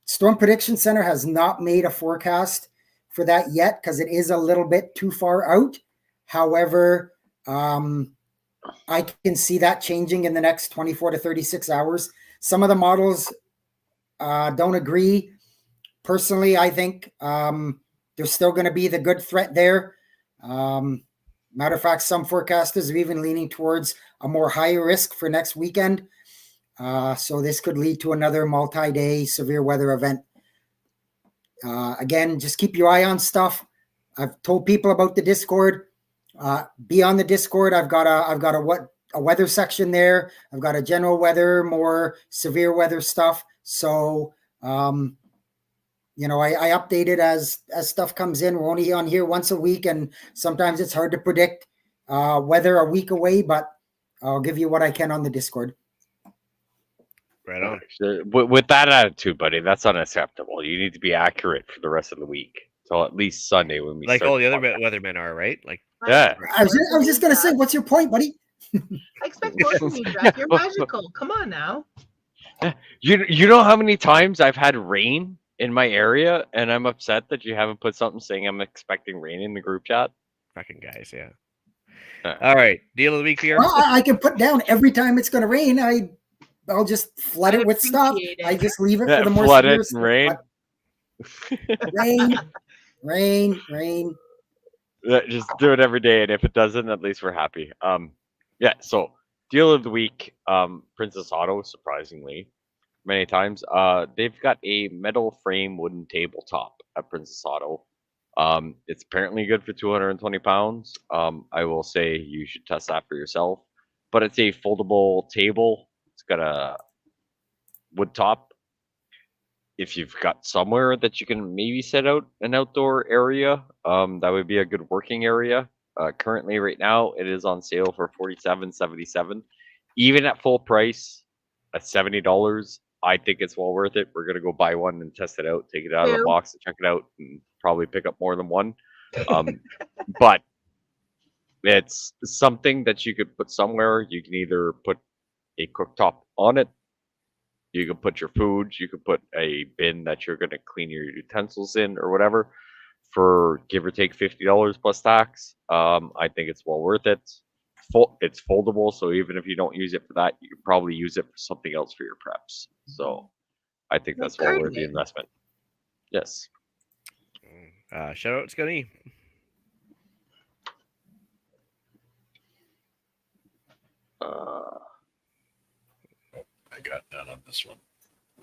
Storm Prediction Center has not made a forecast for that yet because it is a little bit too far out. However, I can see that changing in the next 24 to 36 hours. Some of the models don't agree. Personally, I think there's still going to be the good threat there. Matter of fact, some forecasters are even leaning towards a more higher risk for next weekend. So this could lead to another multi-day severe weather event. Again, just keep your eye on stuff. I've told people about the Discord. Be on the Discord. I've got a weather section there. I've got a general weather, more severe weather stuff. So I update it as stuff comes in. We're only on here once a week, and sometimes it's hard to predict weather a week away, but I'll give you what I can on the Discord. Right on. With that attitude, buddy, that's unacceptable. You need to be accurate for the rest of the week. So at least Sunday when we Like start all the other podcast. weathemen are, right? Like, Yeah. I was just gonna say, what's your point, buddy? I expect more from you, Jack. You're magical. Come on now. You know how many times I've had rain in my area, and I'm upset that you haven't put something saying I'm expecting rain in the group chat. fucking guys, yeah. Yeah. All right, deal of the week here. Well, I can put down every time it's going to rain. I'll just flood I it with stuff. appreciate it. I just leave it for the more flood severe it stuff. and rain. Rain. Yeah, just do it every day, and if it doesn't, at least we're happy. Yeah. So deal of the week, Princess Auto, surprisingly, many times. They've got a metal frame wooden tabletop at Princess Auto. It's apparently good for 220 pounds. I will say you should test that for yourself. But it's a foldable table. It's got a wood top. If you've got somewhere that you can maybe set out an outdoor area, that would be a good working area. Currently, right now, it is on sale for $47.77. Even at full price, at $70, I think it's well worth it. We're gonna go buy one and test it out, take it out of the Ew. box and check it out, and probably pick up more than one. But it's something that you could put somewhere. You can either put a cooktop on it. You can put your food. You could put a bin that you're going to clean your utensils in or whatever for give or take $50 plus tax. I think it's well worth it. It's foldable, so even if you don't use it for that, you can probably use it for something else for your preps. So I think that's well worth the gardening. investment. Yes. Shout out Scunny. I got none on this one.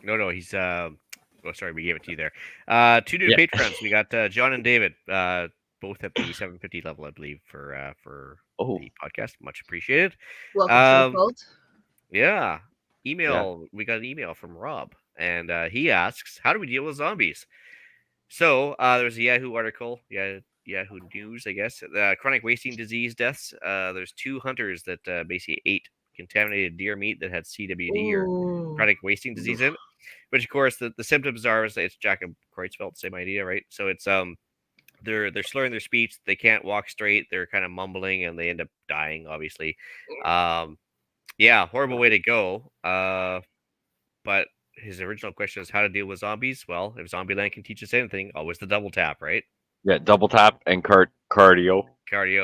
No, he's oh sorry, we gave it to you there. Two new patrons. We got John and David, both at the 750 level, I believe, for the podcast. Much appreciated. Welcome to the cult. Yeah. Email. We got an email from Rob, and he asks, "How do we deal with zombies?" So there's a Yahoo article, Yahoo News, I guess. Chronic wasting disease deaths. There's 2 hunters that basically ate contaminated deer meat that had CWD or Ooh. chronic wasting disease in it. Which, of course, the symptoms are, it's Jacob Kreutzfeldt, same idea, right? So it's they're slurring their speech. They can't walk straight. They're kind of mumbling, and they end up dying, obviously. Yeah, horrible way to go. But his original question is how to deal with zombies. Well, if Zombieland can teach us anything, always the double tap, right? Yeah, double tap and cardio Cardio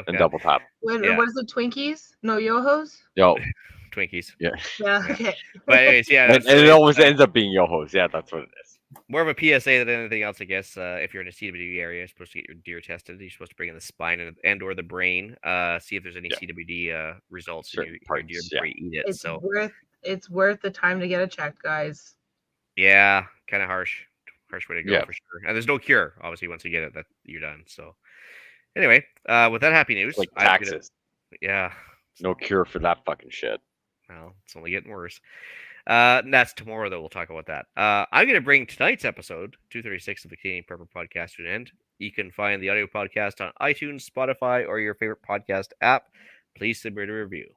and yeah. double tap. What Yeah. is it? Twinkies? No yo-hos? Yo, Twinkies. yeah. Yeah. Okay. But anyways, yeah, And it always ends up being yo-hos. Yeah, that's what it is. more of a PSA than anything else, I guess. If you're in a CWD area, you're supposed to get your deer tested. You're supposed to bring in the spine and or the brain. See if there's any CWD results in your deer before you eat it. It's worth the time to get it checked, guys. Yeah, kind of harsh way to go Yeah. for sure. And there's no cure, obviously, once you get it, that you're done. So anyway, with that happy news, Like I'm taxes. yeah, No cure for that fucking shit. well, it's only getting worse. And that's tomorrow, though. We'll talk about that. I'm going to bring tonight's episode, 236 of the Canadian Prepper Podcast, to an end. You can find the audio podcast on iTunes, Spotify, or your favorite podcast app. Please submit a review.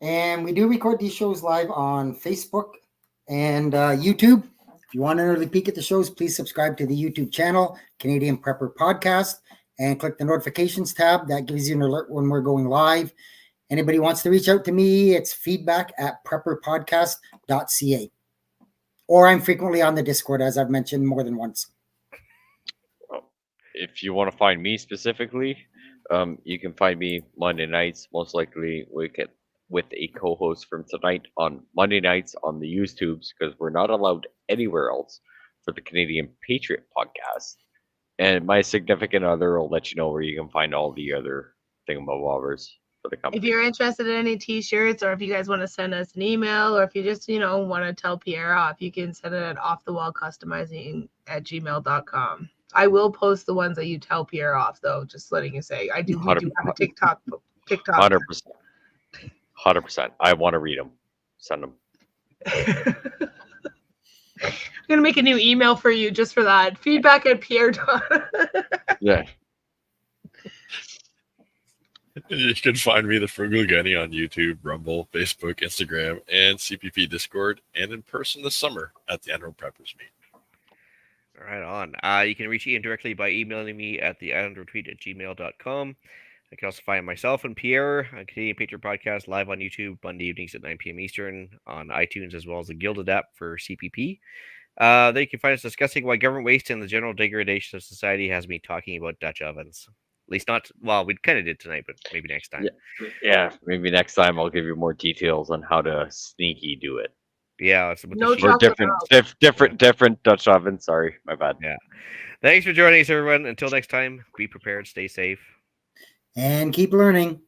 And we do record these shows live on Facebook and YouTube. If you want an early peek at the shows, please subscribe to the YouTube channel, Canadian Prepper Podcast, and click the notifications tab. That gives you an alert when we're going live. Anybody wants to reach out to me, it's feedback@prepperpodcast.ca. Or I'm frequently on the Discord, as I've mentioned more than once. If you want to find me specifically, you can find me Monday nights, most likely with a co-host from tonight on Monday nights on the YouTubes, because we're not allowed anywhere else for the Canadian Patriot Podcast. And my significant other will let you know where you can find all the other thingamabobbers for the company. If you're interested in any t-shirts, or if you guys want to send us an email, or if you just, want to tell Pierre off, you can send it at offthewallcustomizing@gmail.com. I will post the ones that you tell Pierre off, though, just letting you say. We do have a TikTok. 100%. I want to read them. Send them. I'm gonna make a new email for you just for that. Feedback@Pierre. Yeah. You can find me, the Frugal Gunny, on YouTube, Rumble, Facebook, Instagram, and CPP Discord, and in person this summer at the annual Preppers Meet. Right on. You can reach Ian directly by emailing me at theislandretreat@gmail.com. I can also find myself and Pierre on Canadian Patriot Podcast live on YouTube Monday evenings at 9 p.m. Eastern, on iTunes, as well as the Gilded app for CPP. There you can find us discussing why government waste and the general degradation of society has me talking about Dutch ovens. At least not, well, we kind of did tonight, but maybe next time. Yeah, maybe next time I'll give you more details on how to sneaky do it. Yeah, it's about No the Or chocolate different Dutch oven. Sorry, my bad. Yeah. Thanks for joining us, everyone. Until next time, be prepared, stay safe. And keep learning.